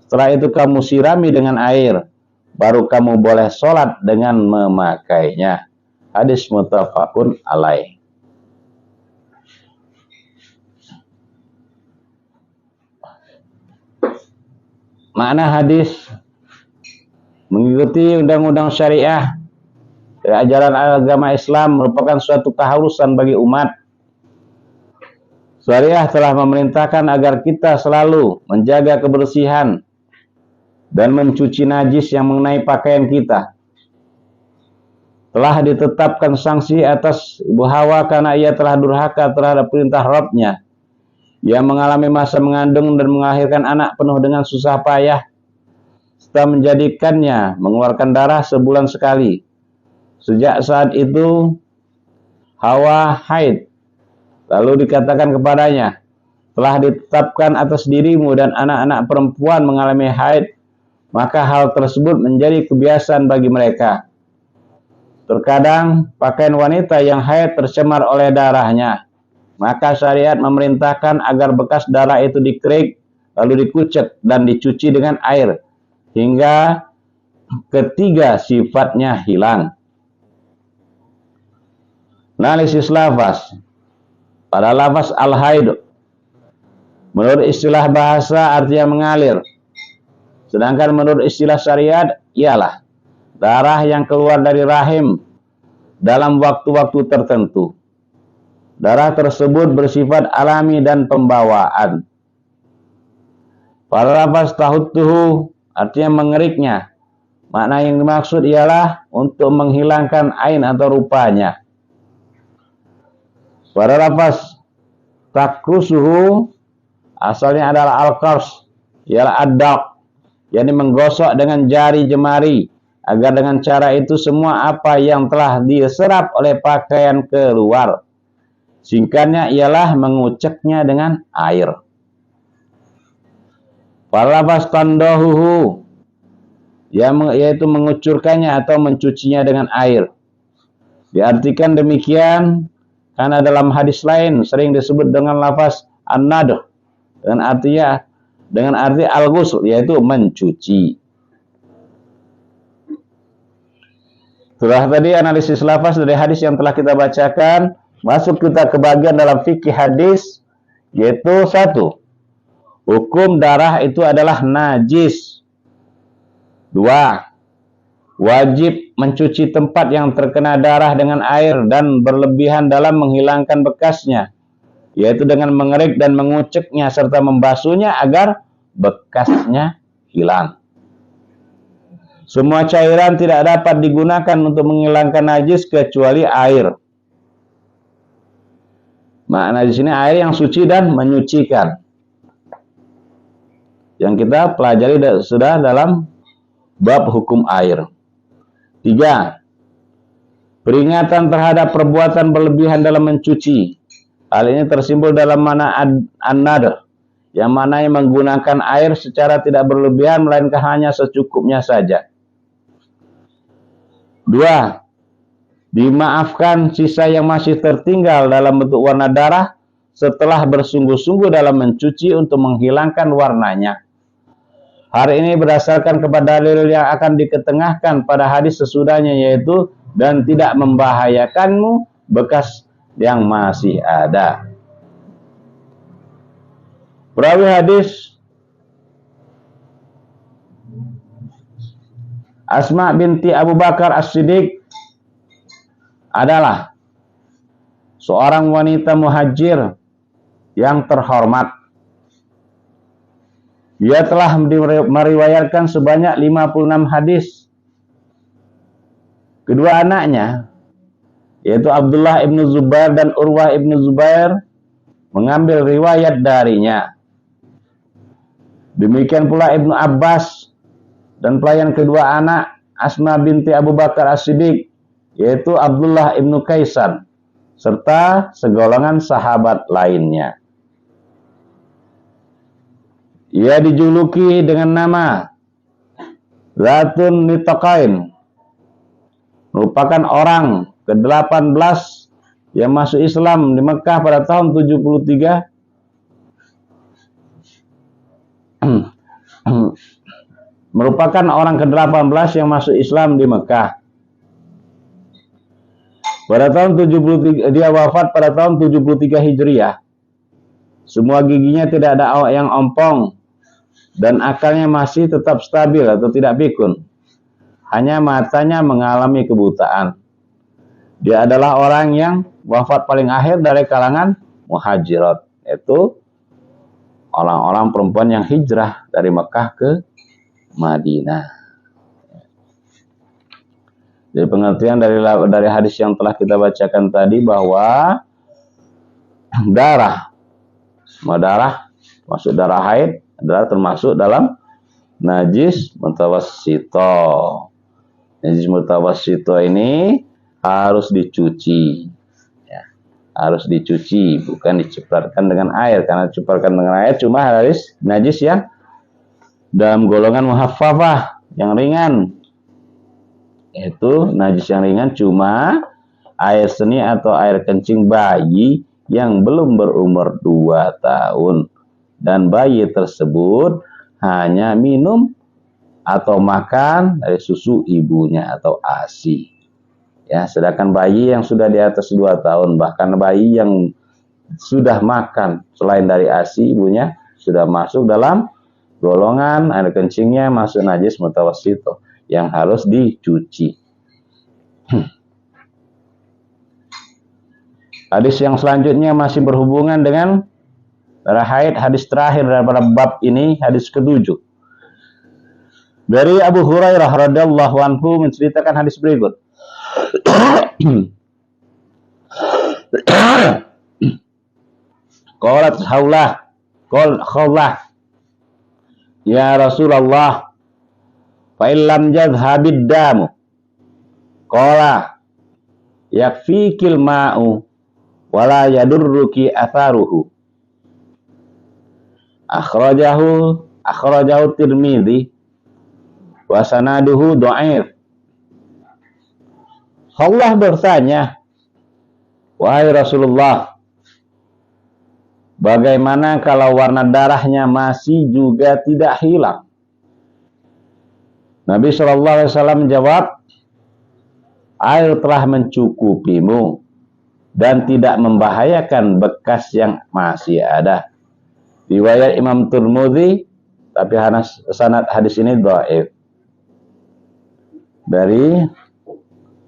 setelah itu kamu sirami dengan air, baru kamu boleh sholat dengan memakainya. Hadis muttafaqun alaih. Makna hadis mengikuti undang-undang syariah dari ajaran agama Islam merupakan suatu keharusan bagi umat. Syariah telah memerintahkan agar kita selalu menjaga kebersihan dan mencuci najis yang mengenai pakaian kita. Telah ditetapkan sanksi atas ibu Hawa karena ia telah durhaka terhadap perintah Rabb-Nya. Ia mengalami masa mengandung dan melahirkan anak penuh dengan susah payah, serta menjadikannya mengeluarkan darah sebulan sekali. Sejak saat itu, Hawa haid. Lalu dikatakan kepadanya, telah ditetapkan atas dirimu dan anak-anak perempuan mengalami haid, maka hal tersebut menjadi kebiasaan bagi mereka. Terkadang pakaian wanita yang haid tercemar oleh darahnya. Maka syariat memerintahkan agar bekas darah itu dikerik, lalu dikucek dan dicuci dengan air, hingga ketiga sifatnya hilang. Analisis lafaz. Pada lafaz al-haid, menurut istilah bahasa artinya mengalir. Sedangkan menurut istilah syariat, ialah darah yang keluar dari rahim dalam waktu-waktu tertentu. Darah tersebut bersifat alami dan pembawaan. Pada lafaz tahuttuhu artinya mengeriknya. Makna yang dimaksud ialah untuk menghilangkan ain atau rupanya. Pada lafaz takrusuhu asalnya adalah al-qars, ialah ad-daq, yakni menggosok dengan jari jemari, agar dengan cara itu semua apa yang telah diserap oleh pakaian keluar. Singkatnya ialah menguceknya dengan air. Falafas tandahuhu, yaitu mengucurkannya atau mencucinya dengan air. Diartikan demikian karena dalam hadis lain sering disebut dengan lafaz an-nadh, dengan arti al-ghusl, yaitu mencuci. Setelah tadi analisis lafaz dari hadis yang telah kita bacakan, masuk kita ke bagian dalam fikih hadis, yaitu 1. Hukum darah itu adalah najis. 2. Wajib mencuci tempat yang terkena darah dengan air dan berlebihan dalam menghilangkan bekasnya, yaitu dengan mengerik dan menguceknya serta membasuhnya agar bekasnya hilang. Semua cairan tidak dapat digunakan untuk menghilangkan najis kecuali air. Makna di sini air yang suci dan menyucikan. Yang kita pelajari sudah dalam bab hukum air. 3. Peringatan terhadap perbuatan berlebihan dalam mencuci. Hal ini tersimbol dalam makna an-nadr, yang mananya menggunakan air secara tidak berlebihan melainkan hanya secukupnya saja. 2. Dimaafkan sisa yang masih tertinggal dalam bentuk warna darah setelah bersungguh-sungguh dalam mencuci untuk menghilangkan warnanya. Hal ini berdasarkan kepada dalil yang akan diketengahkan pada hadis sesudahnya, yaitu dan tidak membahayakanmu bekas yang masih ada. Perawi hadis Asma binti Abu Bakar As-Siddiq adalah seorang wanita muhajir yang terhormat. Dia telah meriwayatkan sebanyak 56 hadis. Kedua anaknya, yaitu Abdullah ibn Zubair dan Urwah ibn Zubair, mengambil riwayat darinya. Demikian pula Ibnu Abbas dan pelayan kedua anak Asma binti Abu Bakar As-Siddiq, yaitu Abdullah ibn Kaisan, serta segolongan sahabat lainnya. Ia dijuluki dengan nama Zatun Nitaqain, merupakan orang ke-18 yang masuk Islam di Mekah pada tahun 73. Merupakan orang ke-18 yang masuk Islam di Mekah. Pada tahun 73, dia wafat pada tahun 73 Hijriah. Semua giginya tidak ada yang ompong dan akalnya masih tetap stabil atau tidak pikun. Hanya matanya mengalami kebutaan. Dia adalah orang yang wafat paling akhir dari kalangan muhajirat, yaitu orang-orang perempuan yang hijrah dari Mekah ke Madinah. Jadi pengertian dari hadis yang telah kita bacakan tadi bahwa darah masuk darah haid adalah termasuk dalam najis mutawassito. Najis mutawassito ini harus dicuci, ya, harus dicuci, bukan diceprarkan dengan air. Karena diceprarkan dengan air cuma harus najis yang dalam golongan muhaffafah, yang ringan. Itu najis yang ringan cuma air seni atau air kencing bayi yang belum berumur 2 tahun. Dan bayi tersebut hanya minum atau makan dari susu ibunya atau ASI. Ya, sedangkan bayi yang sudah di atas 2 tahun, bahkan bayi yang sudah makan selain dari ASI ibunya, sudah masuk dalam golongan air kencingnya masuk najis mutawassito yang harus dicuci. Hadis yang selanjutnya masih berhubungan dengan darah haid, hadis terakhir daripada bab ini, hadis ke-7. Dari Abu Hurairah radhiyallahu anhu menceritakan hadis berikut. Qalat Khawlah, ya Rasulullah, fa illam yadhhabid damu. Qala yakfikil ma'u wala yadurruki atharuhu. Akhrajahu Tirmidzi wa sanaduhu dhaif. Allah bertanya, wahai Rasulullah, bagaimana kalau warna darahnya masih juga tidak hilang? Nabi SAW menjawab, air telah mencukupimu dan tidak membahayakan bekas yang masih ada. Riwayat Imam Tirmidzi, tapi sanad hadis ini dhaif. dari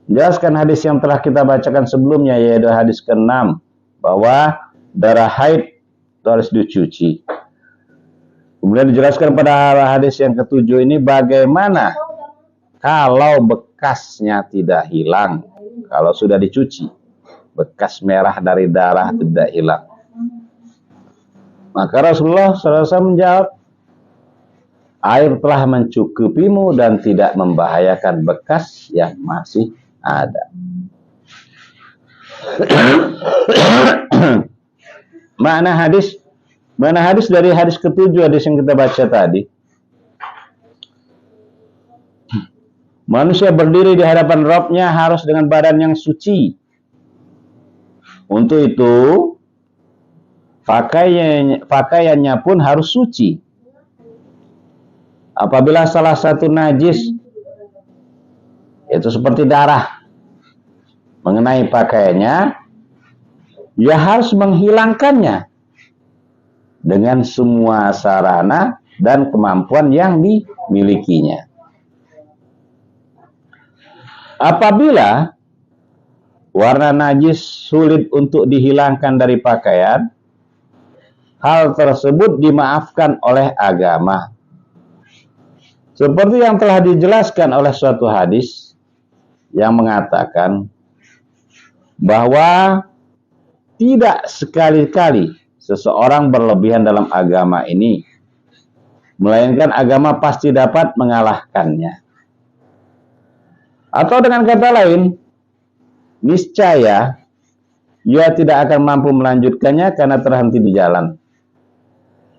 jelaskan hadis yang telah kita bacakan sebelumnya, yaitu hadis ke-6, bahwa darah haid harus dicuci. Kemudian dijelaskan pada hadis yang ke-7 ini bagaimana kalau bekasnya tidak hilang, kalau sudah dicuci, bekas merah dari darah tidak hilang. Maka Rasulullah SAW menjawab, air telah mencukupimu dan tidak membahayakan bekas yang masih ada. Mana hadis dari hadis ke-7, hadis yang kita baca tadi. Manusia berdiri di hadapan Rabb-nya harus dengan badan yang suci. Untuk itu, pakaiannya pun harus suci. Apabila salah satu najis, itu seperti darah, mengenai pakaiannya, ia harus menghilangkannya dengan semua sarana dan kemampuan yang dimilikinya. Apabila warna najis sulit untuk dihilangkan dari pakaian, hal tersebut dimaafkan oleh agama. Seperti yang telah dijelaskan oleh suatu hadis yang mengatakan bahwa tidak sekali-kali seseorang berlebihan dalam agama ini, melainkan agama pasti dapat mengalahkannya. Atau dengan kata lain, niscaya ia tidak akan mampu melanjutkannya karena terhenti di jalan.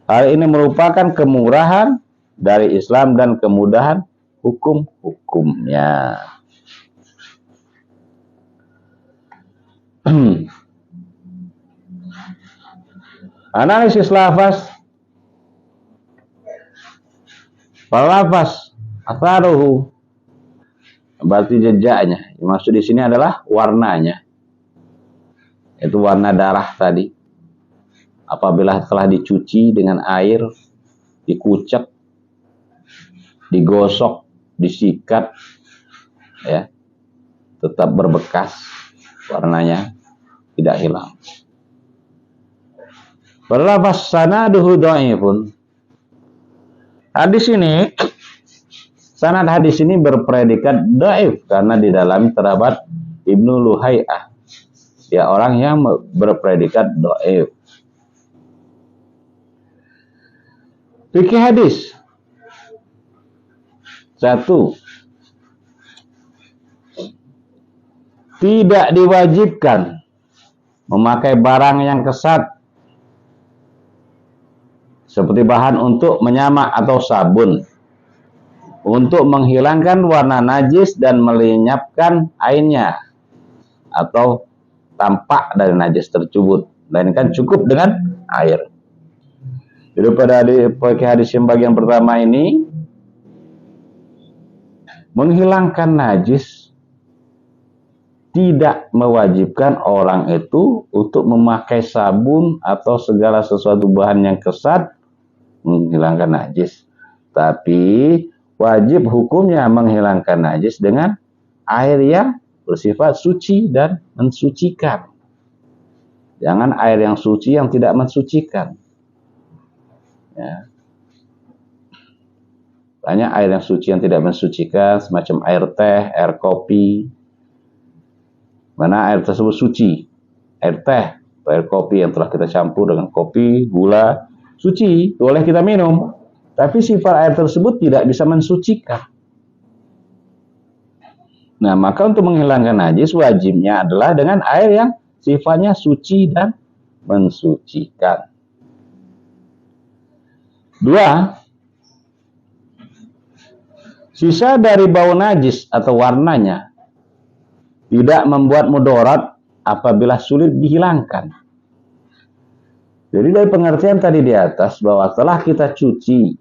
Hal ini merupakan kemurahan dari Islam dan kemudahan hukum-hukumnya. Analisis lafaz. Lafaz atharuhu, berarti jejaknya. Maksud di sini adalah warnanya. Itu warna darah tadi. Apabila telah dicuci dengan air, dikucek, digosok, disikat, ya, tetap berbekas, warnanya tidak hilang. Berlafaz sanaduhu dhaifun. Hadis ini, sanad hadis ini berpredikat dhaif karena di dalam terdapat Ibnu Luhai'ah. Dia orang yang berpredikat dhaif. Fikih hadis. 1. Tidak diwajibkan memakai barang yang kesat seperti bahan untuk menyamak atau sabun untuk menghilangkan warna najis dan melenyapkan airnya atau tampak dari najis tersebut, melainkan cukup dengan air. Jadi pada hadis yang bagian pertama ini, menghilangkan najis tidak mewajibkan orang itu untuk memakai sabun atau segala sesuatu bahan yang kesat menghilangkan najis. Tapi wajib hukumnya menghilangkan najis dengan air yang bersifat suci dan mensucikan. Jangan air yang suci yang tidak mensucikan. Ya. Banyak air yang suci yang tidak mensucikan, semacam air teh, air kopi. Mana air tersebut suci? Air teh atau air kopi yang telah kita campur dengan kopi, gula, suci, boleh kita minum. Tapi sifat air tersebut tidak bisa mensucikan. Nah, maka untuk menghilangkan najis wajibnya adalah dengan air yang sifatnya suci dan mensucikan. 2. Sisa dari bau najis atau warnanya tidak membuat mudarat apabila sulit dihilangkan. Jadi dari pengertian tadi di atas bahwa setelah kita cuci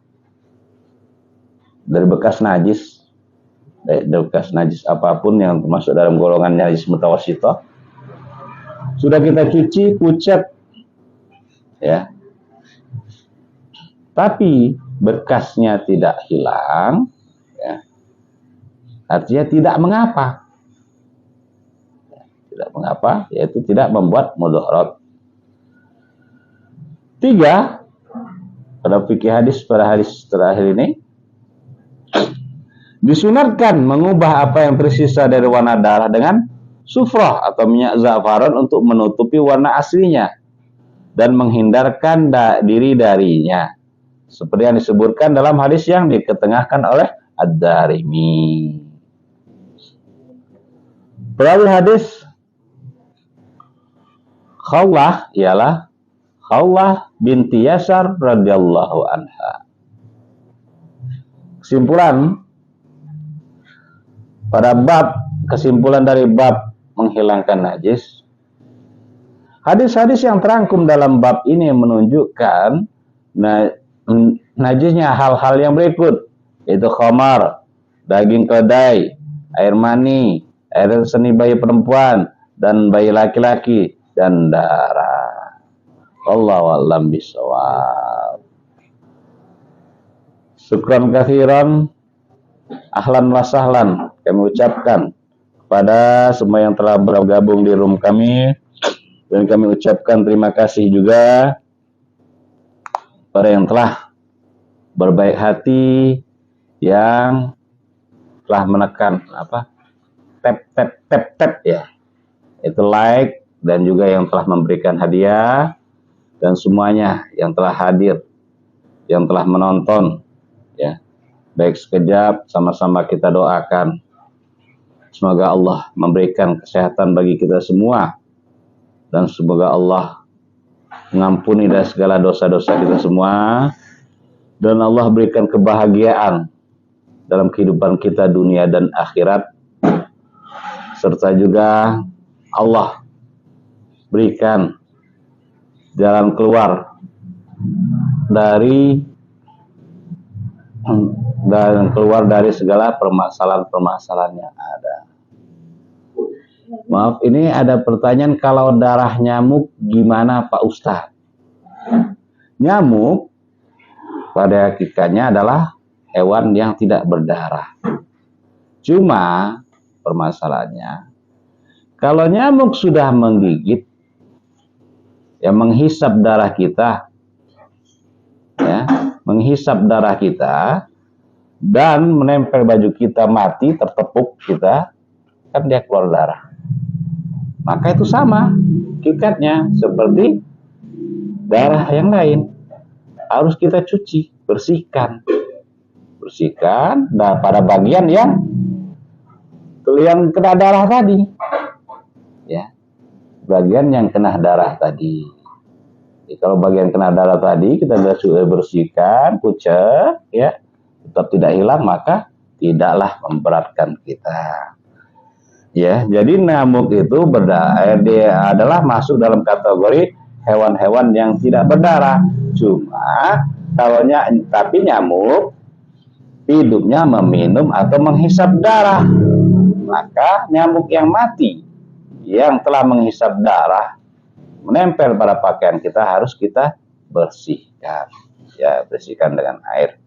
dari bekas najis, apapun yang termasuk dalam golongan najis mutawassithah, sudah kita cuci, kucek, ya, tapi bekasnya tidak hilang, ya, Artinya tidak mengapa. Tidak mengapa, yaitu tidak membuat mudarat. 3, pada fikih hadis pada hadis terakhir ini, disunatkan mengubah apa yang tersisa dari warna darah dengan sufrah atau minyak za'faran untuk menutupi warna aslinya dan menghindarkan diri darinya. Seperti yang disebutkan dalam hadis yang diketengahkan oleh Ad-Darimi. Perawi hadis Khawlah ialah Khawlah binti Yasar radhiyallahu anha. Kesimpulan dari bab menghilangkan najis. Hadis-hadis yang terangkum dalam bab ini menunjukkan najisnya hal-hal yang berikut, yaitu khamar, daging keledai, air mani, air seni bayi perempuan dan bayi laki-laki, dan darah. Wallahu a'lam bishawab. Syukran katsiran, ahlan wa sahlan kami ucapkan kepada semua yang telah bergabung di room kami, dan kami ucapkan terima kasih juga pada yang telah berbaik hati, yang telah menekan tap ya, itu like, dan juga yang telah memberikan hadiah, dan semuanya yang telah hadir, yang telah menonton ya. Baik sekejap, sama-sama kita doakan semoga Allah memberikan kesehatan bagi kita semua, dan semoga Allah mengampuni dari segala dosa-dosa kita semua, dan Allah berikan kebahagiaan dalam kehidupan kita dunia dan akhirat, serta juga Allah berikan jalan keluar dari segala permasalahan-permasalahan yang ada. Maaf, ini ada pertanyaan, kalau darah nyamuk gimana Pak Ustadz? Nyamuk pada hakikatnya adalah hewan yang tidak berdarah. Cuma permasalahannya, kalau nyamuk sudah menggigit, ya menghisap darah kita, ya, menghisap darah kita dan menempel baju kita, mati, tertepuk kita, kan dia keluar darah. Maka itu sama hakikatnya seperti darah yang lain, harus kita cuci, bersihkan pada bagian yang kena darah tadi, ya, bagian yang kena darah tadi. Jadi, kalau bagian kena darah tadi kita sudah bersihkan, pucet, ya, tetap tidak hilang, maka tidaklah memberatkan kita. Ya, jadi nyamuk itu dia adalah masuk dalam kategori hewan-hewan yang tidak berdarah. Cuma tapi nyamuk hidupnya meminum atau menghisap darah. Maka nyamuk yang mati, yang telah menghisap darah, menempel pada pakaian kita, harus kita bersihkan. Ya, bersihkan dengan air.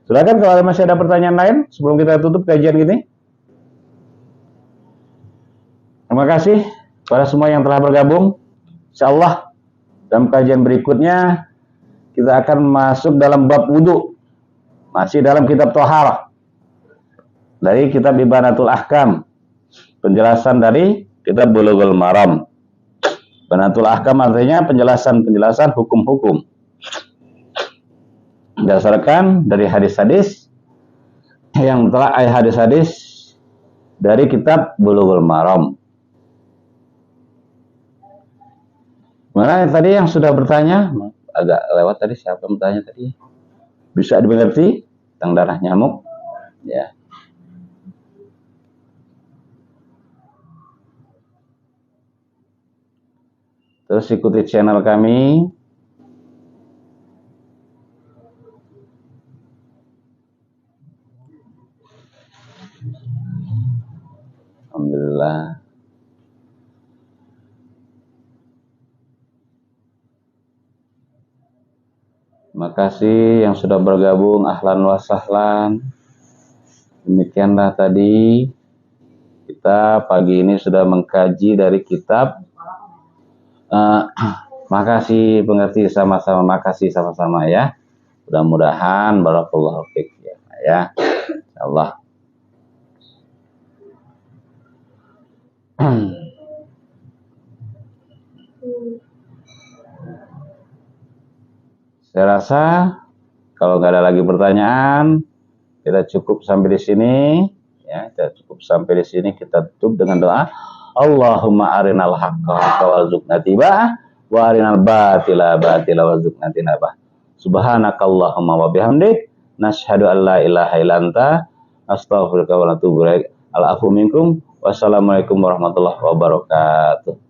Silakan kalau masih ada pertanyaan lain sebelum kita tutup kajian ini. Terima kasih kepada semua yang telah bergabung. Insyaallah dalam kajian berikutnya kita akan masuk dalam bab wudu, masih dalam kitab Thaharah, dari kitab Ibanatul Ahkam, penjelasan dari kitab Bulughul Maram. Ibanatul Ahkam artinya penjelasan hukum-hukum berdasarkan dari hadis-hadis yang telah hadis-hadis dari kitab Bulughul Maram. Mana tadi yang sudah bertanya? Agak lewat tadi, siapa yang bertanya tadi? Bisa dimengerti tentang darah nyamuk? Ya. Terus ikuti channel kami. Alhamdulillah. Terima kasih yang sudah bergabung, ahlan wa sahlan. Demikianlah tadi kita pagi ini sudah mengkaji dari kitab. Makasih pengerti sama-sama, makasih sama-sama ya. Mudah-mudahan barakallahu fiik ya. Insyaallah. Saya rasa kalau nggak ada lagi pertanyaan, kita cukup sampai di sini ya. Kita cukup sampai di sini, kita tutup dengan doa. Allahumma arinal haqqa haqqa warzuqna tiba'ah wa arinal batila batila warzuqna tinabah. Subhanakallahumma wa bihamdik nashhadu an la ilaha illa anta astaghfiruka wa atubu ilaik. Al-afu minkum. Wassalamualaikum warahmatullahi wabarakatuh.